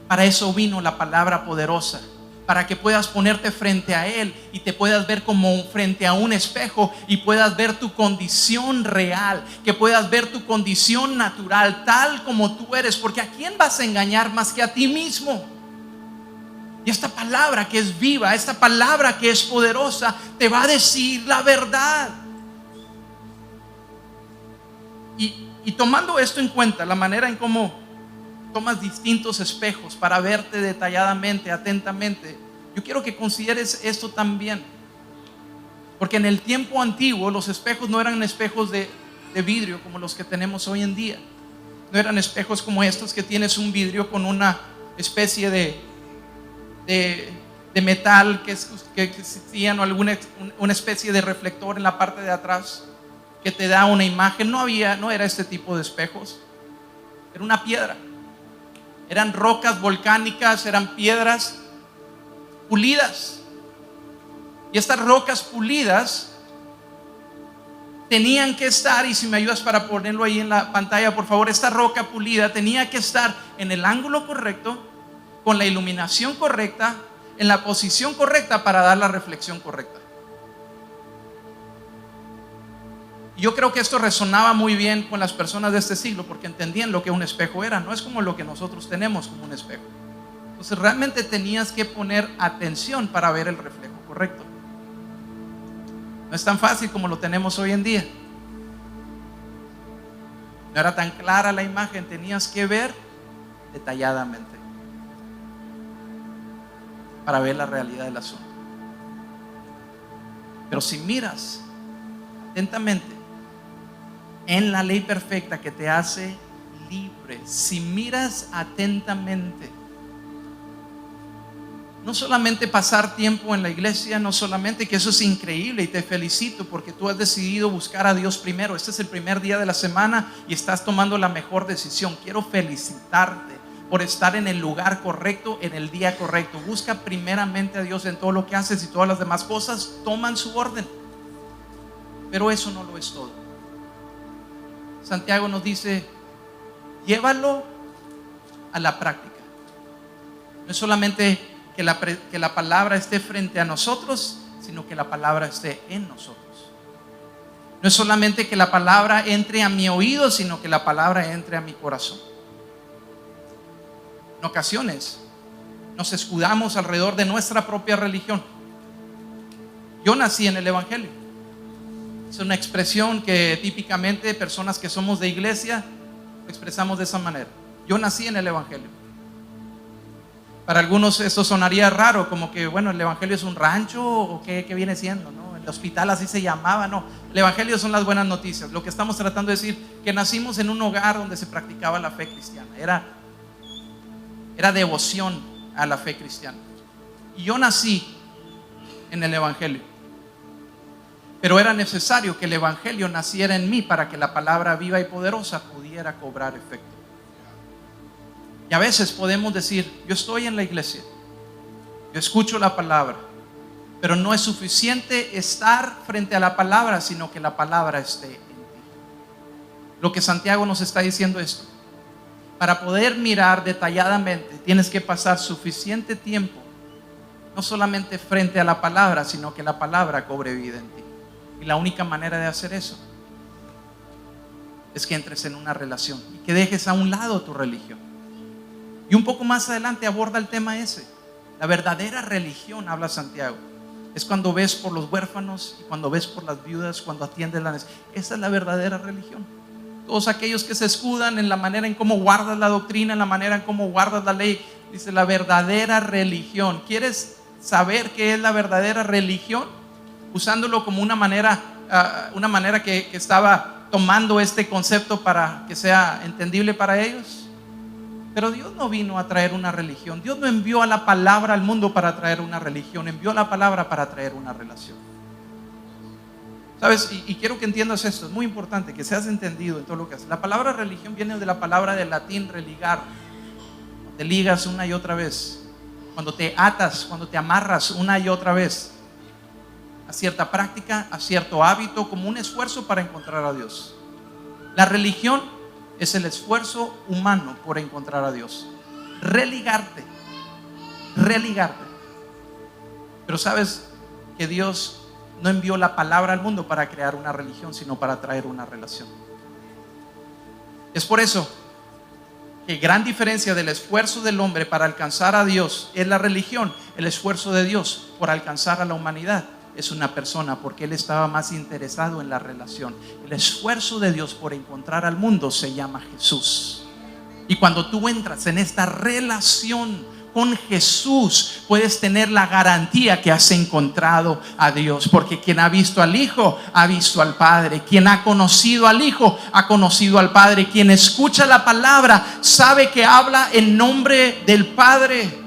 para eso vino la palabra poderosa, para que puedas ponerte frente a Él y te puedas ver como frente a un espejo y puedas ver tu condición real, que puedas ver tu condición natural tal como tú eres, porque ¿a quién vas a engañar más que a ti mismo? Y esta palabra que es viva, esta palabra que es poderosa, te va a decir la verdad. Y tomando esto en cuenta, la manera en cómo tomas distintos espejos para verte detalladamente, atentamente, yo quiero que consideres esto también. Porque en el tiempo antiguo los espejos no eran espejos de vidrio como los que tenemos hoy en día. No eran espejos como estos que tienes un vidrio con una especie de metal que existían, o una especie de reflector en la parte de atrás que te da una imagen. No era este tipo de espejos. Era una piedra. Eran rocas volcánicas, eran piedras pulidas. Y estas rocas pulidas tenían que estar, y si me ayudas para ponerlo ahí en la pantalla, por favor, esta roca pulida tenía que estar en el ángulo correcto, con la iluminación correcta, en la posición correcta para dar la reflexión correcta. Y yo creo que esto resonaba muy bien con las personas de este siglo, porque entendían lo que un espejo era. No es como lo que nosotros tenemos como un espejo. Entonces realmente tenías que poner atención para ver el reflejo correcto. No es tan fácil como lo tenemos hoy en día. No era tan clara la imagen, tenías que ver detalladamente para ver la realidad del asunto. Pero si miras atentamente en la ley perfecta que te hace libre, si miras atentamente, no solamente pasar tiempo en la iglesia, no solamente, que eso es increíble y te felicito porque tú has decidido buscar a Dios primero. Este es el primer día de la semana y estás tomando la mejor decisión. Quiero felicitarte por estar en el lugar correcto, en el día correcto. Busca primeramente a Dios en todo lo que haces y todas las demás cosas toman su orden. Pero eso no lo es todo. Santiago nos dice, llévalo a la práctica. No es solamente que la palabra esté frente a nosotros, sino que la palabra esté en nosotros. No es solamente que la palabra entre a mi oído, sino que la palabra entre a mi corazón. En ocasiones nos escudamos alrededor de nuestra propia religión. Yo nací en el Evangelio. Es una expresión que típicamente personas que somos de iglesia expresamos de esa manera. Yo nací en el Evangelio. Para algunos esto sonaría raro, como que bueno, el Evangelio es un rancho o qué viene siendo, ¿no? El hospital así se llamaba. No, el Evangelio son las buenas noticias. Lo que estamos tratando de decir, que nacimos en un hogar donde se practicaba la fe cristiana. Era devoción a la fe cristiana. Y yo nací en el Evangelio. Pero era necesario que el Evangelio naciera en mí para que la palabra viva y poderosa pudiera cobrar efecto. Y a veces podemos decir, yo estoy en la iglesia, yo escucho la palabra, pero no es suficiente estar frente a la palabra, sino que la palabra esté en ti. Lo que Santiago nos está diciendo es esto: para poder mirar detalladamente, tienes que pasar suficiente tiempo, no solamente frente a la palabra, sino que la palabra cobre vida en ti. Y la única manera de hacer eso es que entres en una relación y que dejes a un lado tu religión. Y un poco más adelante aborda el tema ese. La verdadera religión, habla Santiago, es cuando ves por los huérfanos y cuando ves por las viudas, cuando atiendes la necesidad. Esa es la verdadera religión. Todos aquellos que se escudan en la manera en cómo guardas la doctrina, en la manera en cómo guardas la ley, dice la verdadera religión. ¿Quieres saber qué es la verdadera religión? Usándolo como una manera que estaba tomando este concepto para que sea entendible para ellos. Pero Dios no vino a traer una religión. Dios no envió a la palabra al mundo para traer una religión. Envió la palabra para traer una relación. ¿Sabes? Y quiero que entiendas esto. Es muy importante que seas entendido en todo lo que haces. La palabra religión viene de la palabra del latín religar. Te ligas una y otra vez. Cuando te atas, cuando te amarras una y otra vez a cierta práctica, a cierto hábito, como un esfuerzo para encontrar a Dios. La religión es el esfuerzo humano por encontrar a Dios. Religarte. Pero sabes que Dios no envió la palabra al mundo para crear una religión, sino para traer una relación. Es por eso que gran diferencia del esfuerzo del hombre para alcanzar a Dios es la religión, el esfuerzo de Dios por alcanzar a la humanidad es una persona, porque Él estaba más interesado en la relación. El esfuerzo de Dios por encontrar al mundo se llama Jesús. Y cuando tú entras en esta relación con Jesús, puedes tener la garantía que has encontrado a Dios, porque quien ha visto al Hijo ha visto al Padre. Quien ha conocido al Hijo ha conocido al Padre. Quien escucha la palabra sabe que habla en nombre del Padre.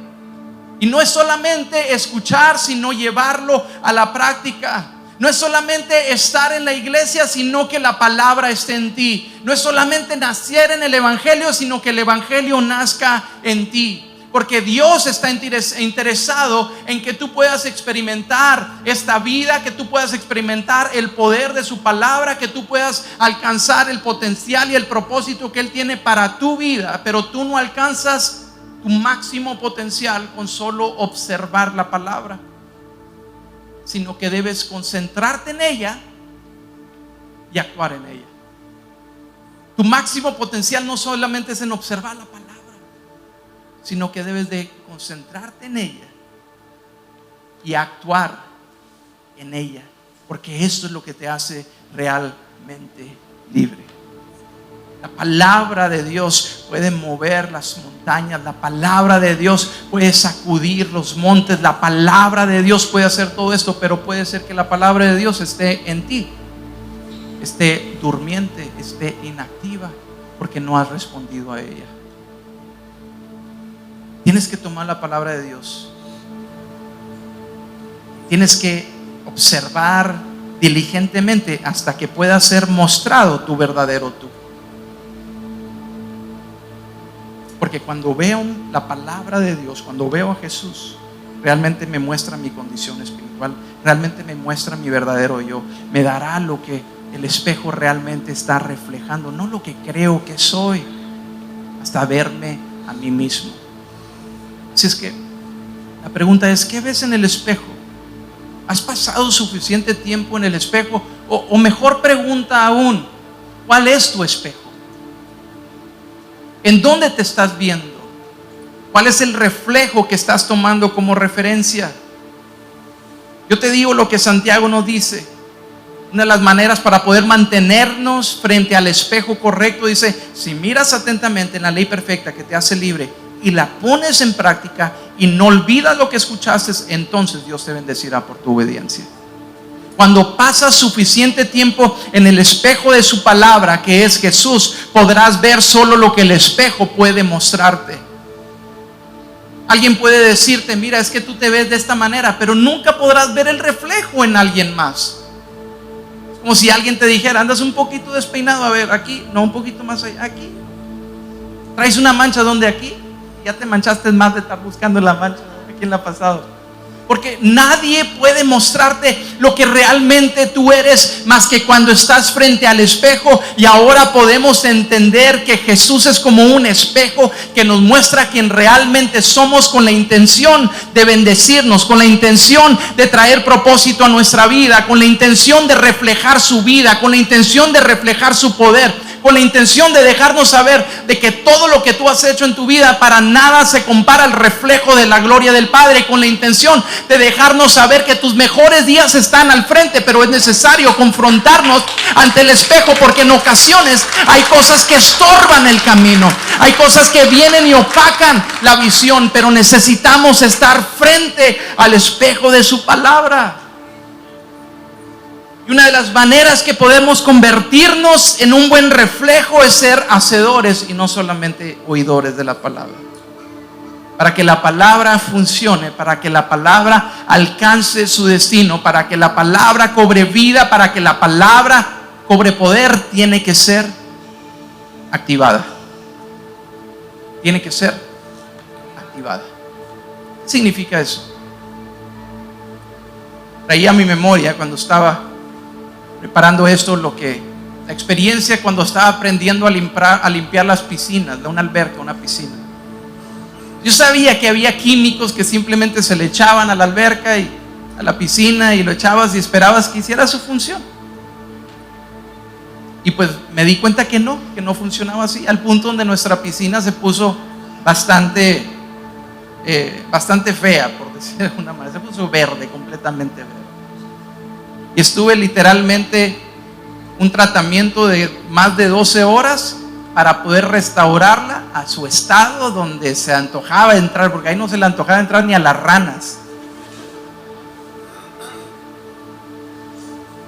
Y no es solamente escuchar, sino llevarlo a la práctica. No es solamente estar en la iglesia, sino que la palabra esté en ti. No es solamente nacer en el Evangelio, sino que el Evangelio nazca en ti. Porque Dios está interesado en que tú puedas experimentar esta vida, que tú puedas experimentar el poder de su palabra, que tú puedas alcanzar el potencial y el propósito que Él tiene para tu vida. Pero tú no alcanzas tu máximo potencial con solo observar la palabra, sino que debes concentrarte en ella y actuar en ella. Tu máximo potencial no solamente es en observar la palabra, sino que debes de concentrarte en ella y actuar en ella, porque esto es lo que te hace realmente libre. La palabra de Dios puede mover las montañas, la palabra de Dios puede sacudir los montes, la palabra de Dios puede hacer todo esto, pero puede ser que la palabra de Dios esté en ti, esté durmiente, esté inactiva, porque no has respondido a ella. Tienes que tomar la palabra de Dios. Tienes que observar diligentemente hasta que pueda ser mostrado tu verdadero tú. Porque cuando veo la palabra de Dios, cuando veo a Jesús, realmente me muestra mi condición espiritual, realmente me muestra mi verdadero yo. Me dará lo que el espejo realmente está reflejando, no lo que creo que soy, hasta verme a mí mismo. Así es que la pregunta es, ¿qué ves en el espejo? ¿Has pasado suficiente tiempo en el espejo? O mejor pregunta aún, ¿cuál es tu espejo? ¿En dónde te estás viendo? ¿Cuál es el reflejo que estás tomando como referencia? Yo te digo lo que Santiago nos dice. Una de las maneras para poder mantenernos frente al espejo correcto, dice: si miras atentamente en la ley perfecta que te hace libre y la pones en práctica y no olvidas lo que escuchaste, entonces Dios te bendecirá por tu obediencia. Cuando pasas suficiente tiempo en el espejo de su palabra, que es Jesús, podrás ver solo lo que el espejo puede mostrarte. Alguien puede decirte: mira, es que tú te ves de esta manera, pero nunca podrás ver el reflejo en alguien más. Es como si alguien te dijera: andas un poquito despeinado, a ver, aquí, no, un poquito más allá, aquí. Traes una mancha, ¿dónde? Aquí. Ya te manchaste más de estar buscando la mancha. ¿A quién le ha pasado? Porque nadie puede mostrarte lo que realmente tú eres más que cuando estás frente al espejo. Y ahora podemos entender que Jesús es como un espejo que nos muestra quién realmente somos, con la intención de bendecirnos, con la intención de traer propósito a nuestra vida, con la intención de reflejar su vida, con la intención de reflejar su poder, con la intención de dejarnos saber de que todo lo que tú has hecho en tu vida para nada se compara al reflejo de la gloria del Padre, con la intención de dejarnos saber que tus mejores días están al frente, pero es necesario confrontarnos ante el espejo, porque en ocasiones hay cosas que estorban el camino, hay cosas que vienen y opacan la visión, pero necesitamos estar frente al espejo de su palabra. Y una de las maneras que podemos convertirnos en un buen reflejo es ser hacedores y no solamente oidores de la palabra. Para que la palabra funcione, para que la palabra alcance su destino, para que la palabra cobre vida, para que la palabra cobre poder, tiene que ser activada. Tiene que ser activada. ¿Qué significa eso? Traía a mi memoria cuando estaba preparando esto, la experiencia cuando estaba aprendiendo a limpiar las piscinas, de una alberca, una piscina. Yo sabía que había químicos que simplemente se le echaban a la alberca y a la piscina, y lo echabas y esperabas que hiciera su función. Y pues me di cuenta que no funcionaba así, al punto donde nuestra piscina se puso bastante fea, por decir de alguna manera. Se puso verde, completamente verde. Y estuve literalmente un tratamiento de más de 12 horas para poder restaurarla a su estado donde se antojaba entrar, porque ahí no se le antojaba entrar ni a las ranas.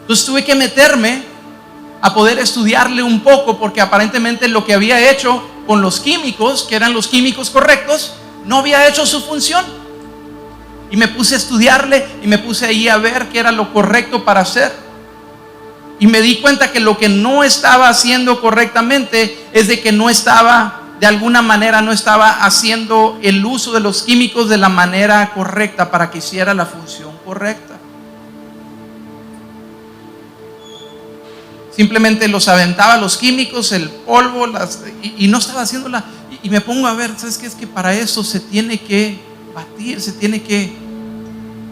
Entonces tuve que meterme a poder estudiarle un poco, porque aparentemente lo que había hecho con los químicos, que eran los químicos correctos, no había hecho su función. Y me puse a estudiarle y me puse ahí a ver qué era lo correcto para hacer. Y me di cuenta que lo que no estaba haciendo correctamente es de que no estaba, de alguna manera no estaba haciendo el uso de los químicos de la manera correcta para que hiciera la función correcta. Simplemente los aventaba los químicos, el polvo, y no estaba haciéndola. Y me pongo a ver, ¿sabes qué? Es que para eso se tiene que batir, se tiene que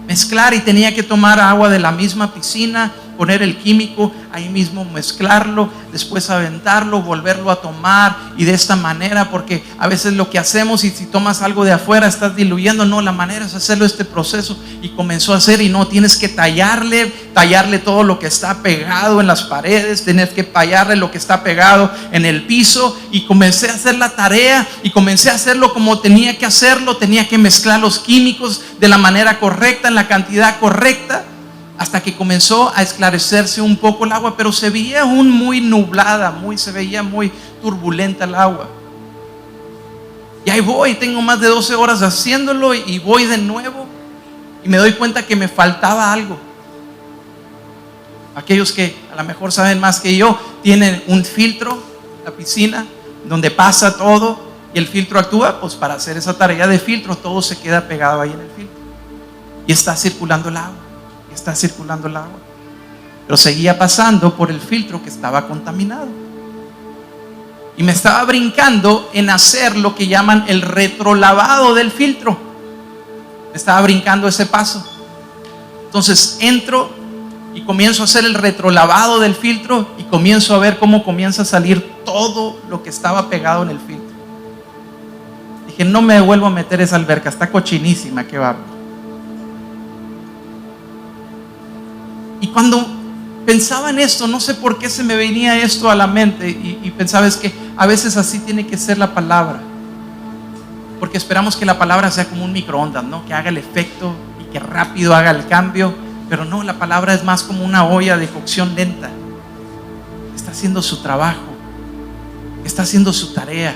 mezclar, y tenía que tomar agua de la misma piscina, poner el químico ahí mismo, mezclarlo, después aventarlo, volverlo a tomar, y de esta manera, porque a veces lo que hacemos, y si tomas algo de afuera estás diluyendo. No, la manera es hacerlo este proceso. Y comenzó a hacer, y no, tienes que tallarle todo lo que está pegado en las paredes, tienes que tallarle lo que está pegado en el piso. Y comencé a hacer la tarea, y comencé a hacerlo como tenía que hacerlo. Tenía que mezclar los químicos de la manera correcta, en la cantidad correcta, hasta que comenzó a esclarecerse un poco el agua, pero se veía aún muy nublada, se veía muy turbulenta el agua. Y ahí voy, tengo más de 12 horas haciéndolo, y voy de nuevo, y me doy cuenta que me faltaba algo. Aquellos que a lo mejor saben más que yo, tienen un filtro, la piscina, donde pasa todo, y el filtro actúa, pues para hacer esa tarea de filtro, todo se queda pegado ahí en el filtro, y está circulando el agua. Pero seguía pasando por el filtro que estaba contaminado, y me estaba brincando en hacer lo que llaman el retrolavado del filtro. Me estaba brincando ese paso. Entonces entro y comienzo a hacer el retrolavado del filtro, y comienzo a ver cómo comienza a salir todo lo que estaba pegado en el filtro. Dije, no me vuelvo a meter esa alberca, está cochinísima, qué bárbaro. Y cuando pensaba en esto, no sé por qué se me venía esto a la mente, y pensaba, es que a veces así tiene que ser la palabra, porque esperamos que la palabra sea como un microondas, ¿no? Que haga el efecto y que rápido haga el cambio. Pero no, la palabra es más como una olla de cocción lenta. Está haciendo su trabajo, está haciendo su tarea,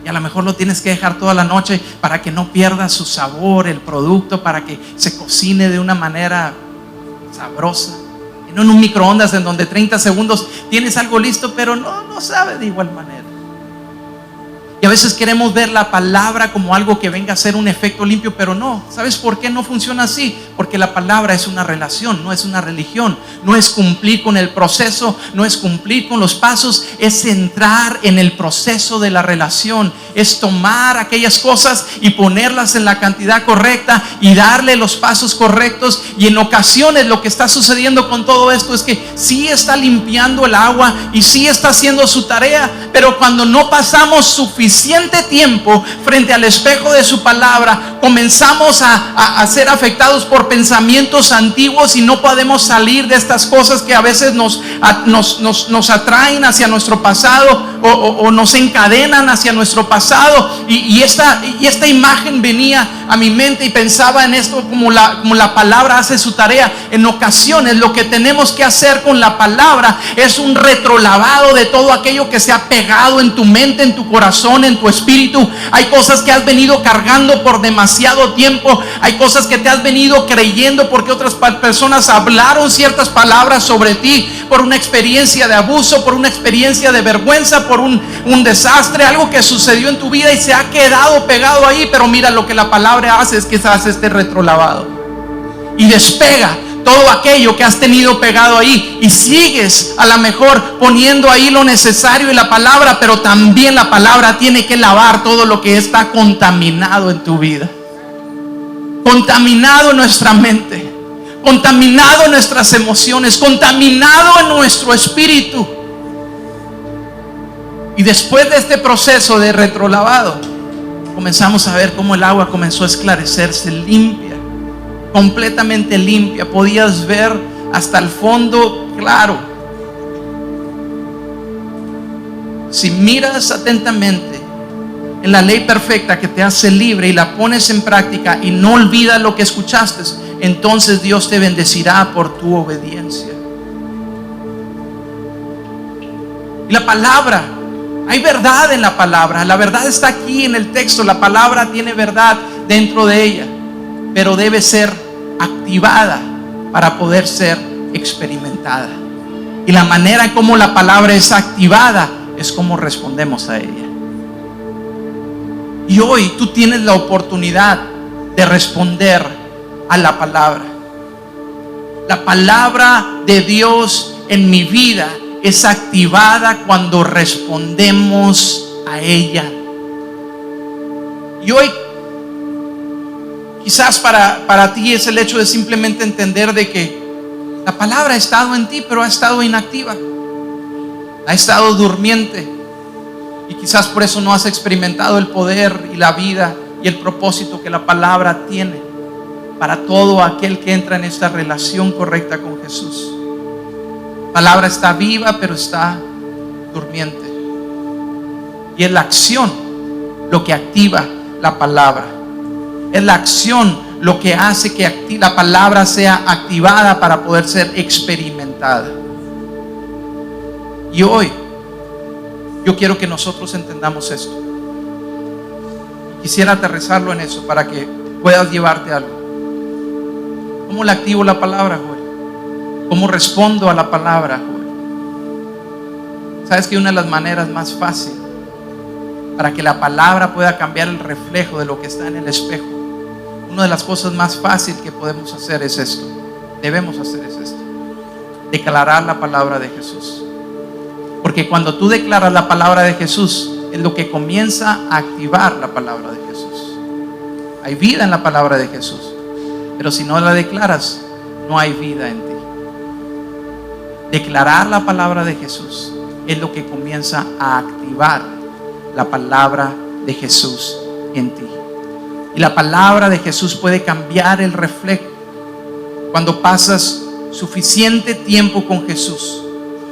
y a lo mejor lo tienes que dejar toda la noche para que no pierda su sabor el producto, para que se cocine de una manera sabrosa, y no en un microondas en donde 30 segundos tienes algo listo, pero no sabe de igual manera. Y a veces queremos ver la palabra como algo que venga a ser un efecto limpio, pero no. ¿Sabes por qué no funciona así? Porque la palabra es una relación, no es una religión. No es cumplir con el proceso, no es cumplir con los pasos, es entrar en el proceso de la relación. Es tomar aquellas cosas y ponerlas en la cantidad correcta y darle los pasos correctos. Y en ocasiones lo que está sucediendo con todo esto es que sí está limpiando el agua y sí está haciendo su tarea, pero cuando no pasamos suficiente tiempo frente al espejo de su palabra, comenzamos a ser afectados por pensamientos antiguos, y no podemos salir de estas cosas que a veces nos atraen hacia nuestro pasado, o nos encadenan hacia nuestro pasado. Y esta imagen venía a mi mente, y pensaba en esto como la palabra hace su tarea. En ocasiones lo que tenemos que hacer con la palabra es un retrolavado de todo aquello que se ha pegado en tu mente, en tu corazón, en tu espíritu. Hay cosas que has venido cargando por demasiado tiempo. Hay cosas que te has venido creyendo porque otras personas hablaron ciertas palabras sobre ti, por una experiencia de abuso, por una experiencia de vergüenza, por un desastre, algo que sucedió en tu vida y se ha quedado pegado ahí. Pero mira, lo que la palabra hace es que se hace este retrolavado y despega todo aquello que has tenido pegado ahí, y sigues a lo mejor poniendo ahí lo necesario y la palabra, pero también la palabra tiene que lavar todo lo que está contaminado en tu vida, contaminado en nuestra mente, contaminado en nuestras emociones, contaminado en nuestro espíritu. Y después de este proceso de retrolavado, comenzamos a ver cómo el agua comenzó a esclarecerse, limpia, completamente limpia. Podías ver hasta el fondo claro. Si miras atentamente en la ley perfecta que te hace libre y la pones en práctica y no olvidas lo que escuchaste, entonces Dios te bendecirá por tu obediencia. Y la palabra, hay verdad en la palabra. La verdad está aquí en el texto. La palabra tiene verdad dentro de ella, pero debe ser activada para poder ser experimentada. Y la manera en cómo la palabra es activada es como respondemos a ella. Y hoy tú tienes la oportunidad de responder a la palabra. La palabra de Dios en mi vida es activada cuando respondemos a ella. Y hoy quizás para ti es el hecho de simplemente entender de que la palabra ha estado en ti, pero ha estado inactiva, ha estado durmiente, y quizás por eso no has experimentado el poder y la vida y el propósito que la palabra tiene para todo aquel que entra en esta relación correcta con Jesús. La palabra está viva, pero está durmiente. Y es la acción lo que activa la palabra. Es la acción lo que hace que la palabra sea activada para poder ser experimentada. Y hoy yo quiero que nosotros entendamos esto. Quisiera aterrizarlo en eso para que puedas llevarte algo. ¿Cómo le activo la palabra, Joel? ¿Cómo respondo a la palabra, Joel? ¿Sabes que una de las maneras más fáciles para que la palabra pueda cambiar el reflejo de lo que está en el espejo? Una de las cosas más fáciles que podemos hacer es esto. Debemos hacer es esto: declarar la palabra de Jesús. Porque cuando tú declaras la palabra de Jesús, es lo que comienza a activar la palabra de Jesús. Hay vida en la palabra de Jesús, pero si no la declaras, no hay vida en ti. Declarar la palabra de Jesús es lo que comienza a activar la palabra de Jesús en ti. Y la palabra de Jesús puede cambiar el reflejo. Cuando pasas suficiente tiempo con Jesús,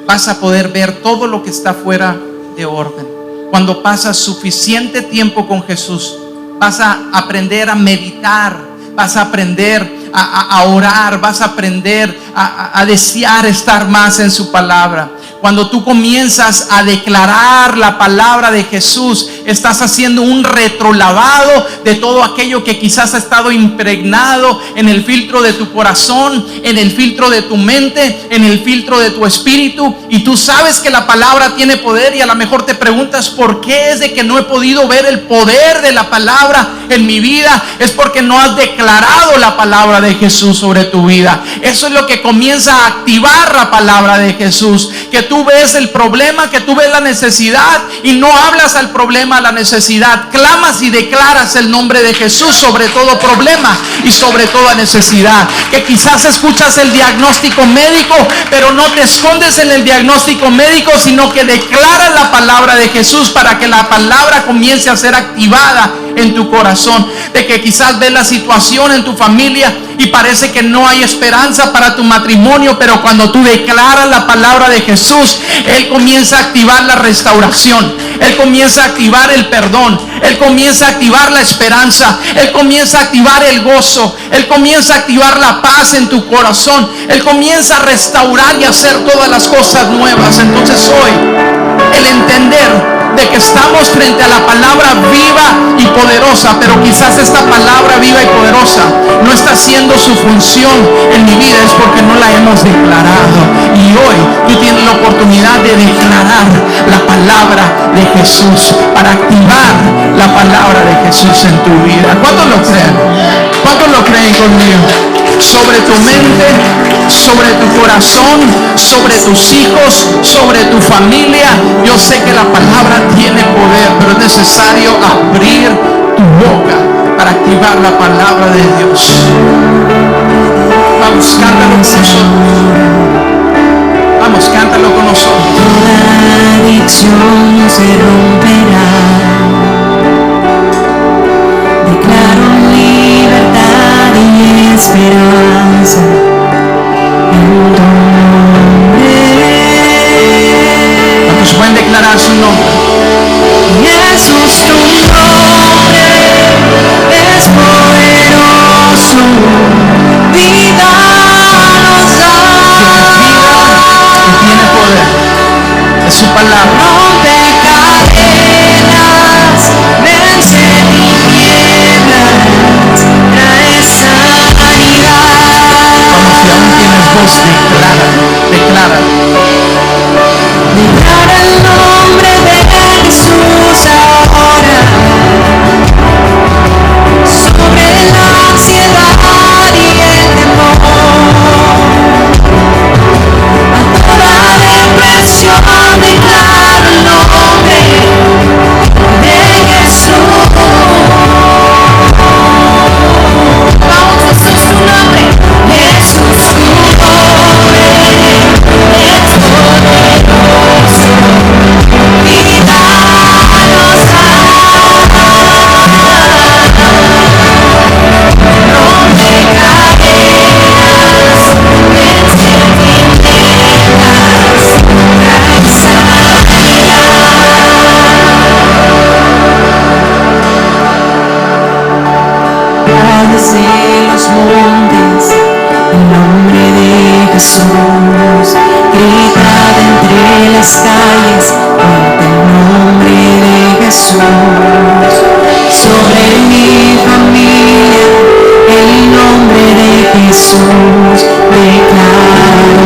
vas a poder ver todo lo que está fuera de orden. Cuando pasas suficiente tiempo con Jesús, vas a aprender a meditar, vas a aprender a orar, vas a aprender a desear estar más en su palabra. Cuando tú comienzas a declarar la palabra de Jesús, estás haciendo un retrolavado de todo aquello que quizás ha estado impregnado en el filtro de tu corazón, en el filtro de tu mente, en el filtro de tu espíritu. Y tú sabes que la palabra tiene poder, y a lo mejor te preguntas ¿por qué es de que no he podido ver el poder de la palabra en mi vida? Es porque no has declarado la palabra de Jesús sobre tu vida. Eso es lo que comienza a activar la palabra de Jesús. Que tú ves el problema, que tú ves la necesidad y no hablas al problema, a la necesidad. Clamas y declaras el nombre de Jesús sobre todo problema y sobre toda necesidad. Que quizás escuchas el diagnóstico médico, pero no te escondes en el diagnóstico médico, sino que declaras la palabra de Jesús para que la palabra comience a ser activada en tu corazón. De que quizás ves la situación en tu familia y parece que no hay esperanza para tu matrimonio, pero cuando tú declaras la palabra de Jesús, Él comienza a activar la restauración, Él comienza a activar el perdón, Él comienza a activar la esperanza, Él comienza a activar el gozo, Él comienza a activar la paz en tu corazón, Él comienza a restaurar y hacer todas las cosas nuevas. Entonces hoy, el entender de que estamos frente a la palabra viva y poderosa, pero quizás esta palabra viva y poderosa no está haciendo su función en mi vida, es porque no la hemos declarado. Y hoy tú tienes la oportunidad de declarar la palabra de Jesús, para activar la palabra de Jesús en tu vida. ¿Cuántos lo creen? ¿Cuántos lo creen conmigo? Sobre tu mente, sobre tu corazón, sobre tus hijos, sobre tu familia. Yo sé que la palabra tiene poder, pero es necesario abrir tu boca para activar la palabra de Dios. Vamos, cántalo con nosotros. Vamos, cántalo con nosotros. Toda adicción se romperá. Declaro libertad y esperanza en Es su palabra. Rompe cadenas, vence tinieblas, trae sanidad. Vamos, si aún tienes voz, declara, declara. Declara el nombre de Jesús ahora sobre la ansiedad y el temor, a toda depresión declara el nombre de Jesús. Vamos a decir su nombre, Jesús, su nombre es poderoso y danos rompe cadenas, vence tinieblas, trae sanidad. Desde los montes, el nombre de Jesús, grita de entre las calles, canta el nombre de Jesús. Sobre mi familia, el nombre de Jesús declaro.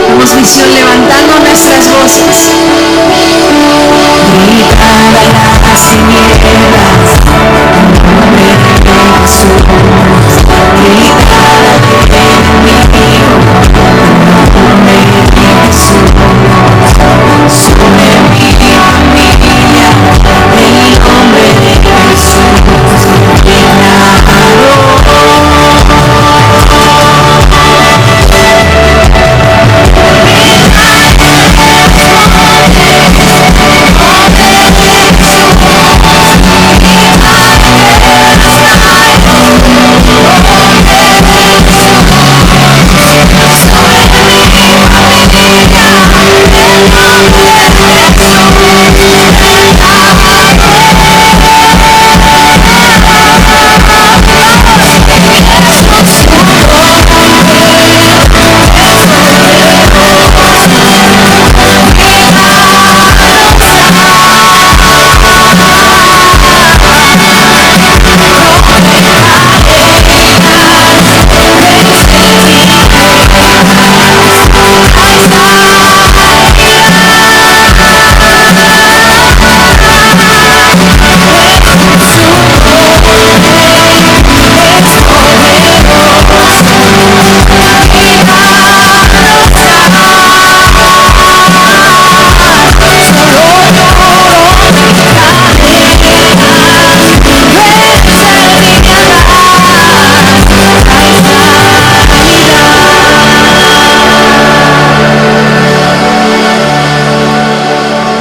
Damos visión levantando nuestras voces. Grita a las tinieblas, el nombre de Jesús. Grita al enemigo, el nombre de Jesús. Sobre mi familia, el nombre de Jesús declaro.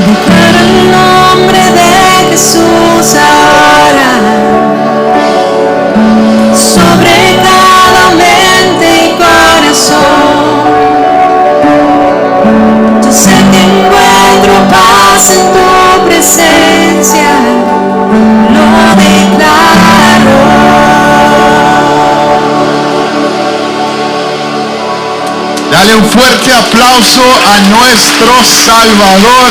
Declara el nombre de Jesús ahora sobre cada mente y corazón. Yo sé que encuentro paz en tu presencia, lo declaro. Dale un fuerte aplauso a nuestro Salvador.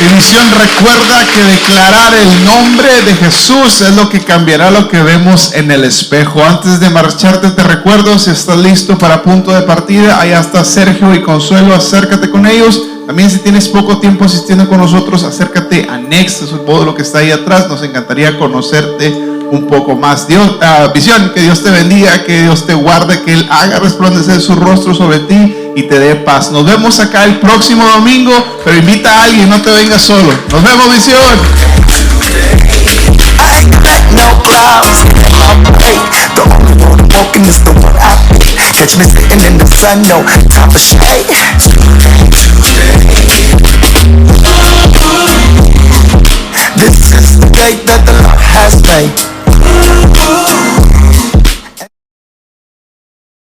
Bendición, recuerda que declarar el nombre de Jesús es lo que cambiará lo que vemos en el espejo. Antes de marcharte te recuerdo, si estás listo para punto de partida, allá está Sergio y Consuelo, acércate con ellos. También si tienes poco tiempo asistiendo con nosotros, acércate a Next, todo lo que está ahí atrás, nos encantaría conocerte un poco más. Visión, que Dios te bendiga, que Dios te guarde, que Él haga resplandecer su rostro sobre ti y te dé paz. Nos vemos acá el próximo domingo, pero invita a alguien, no te vengas solo. Nos vemos, Visión. I expect no clouds in my way. The only one walking is the one I pick. Catch me sitting in the sun, no top of shade. This is the day that the Lord has made.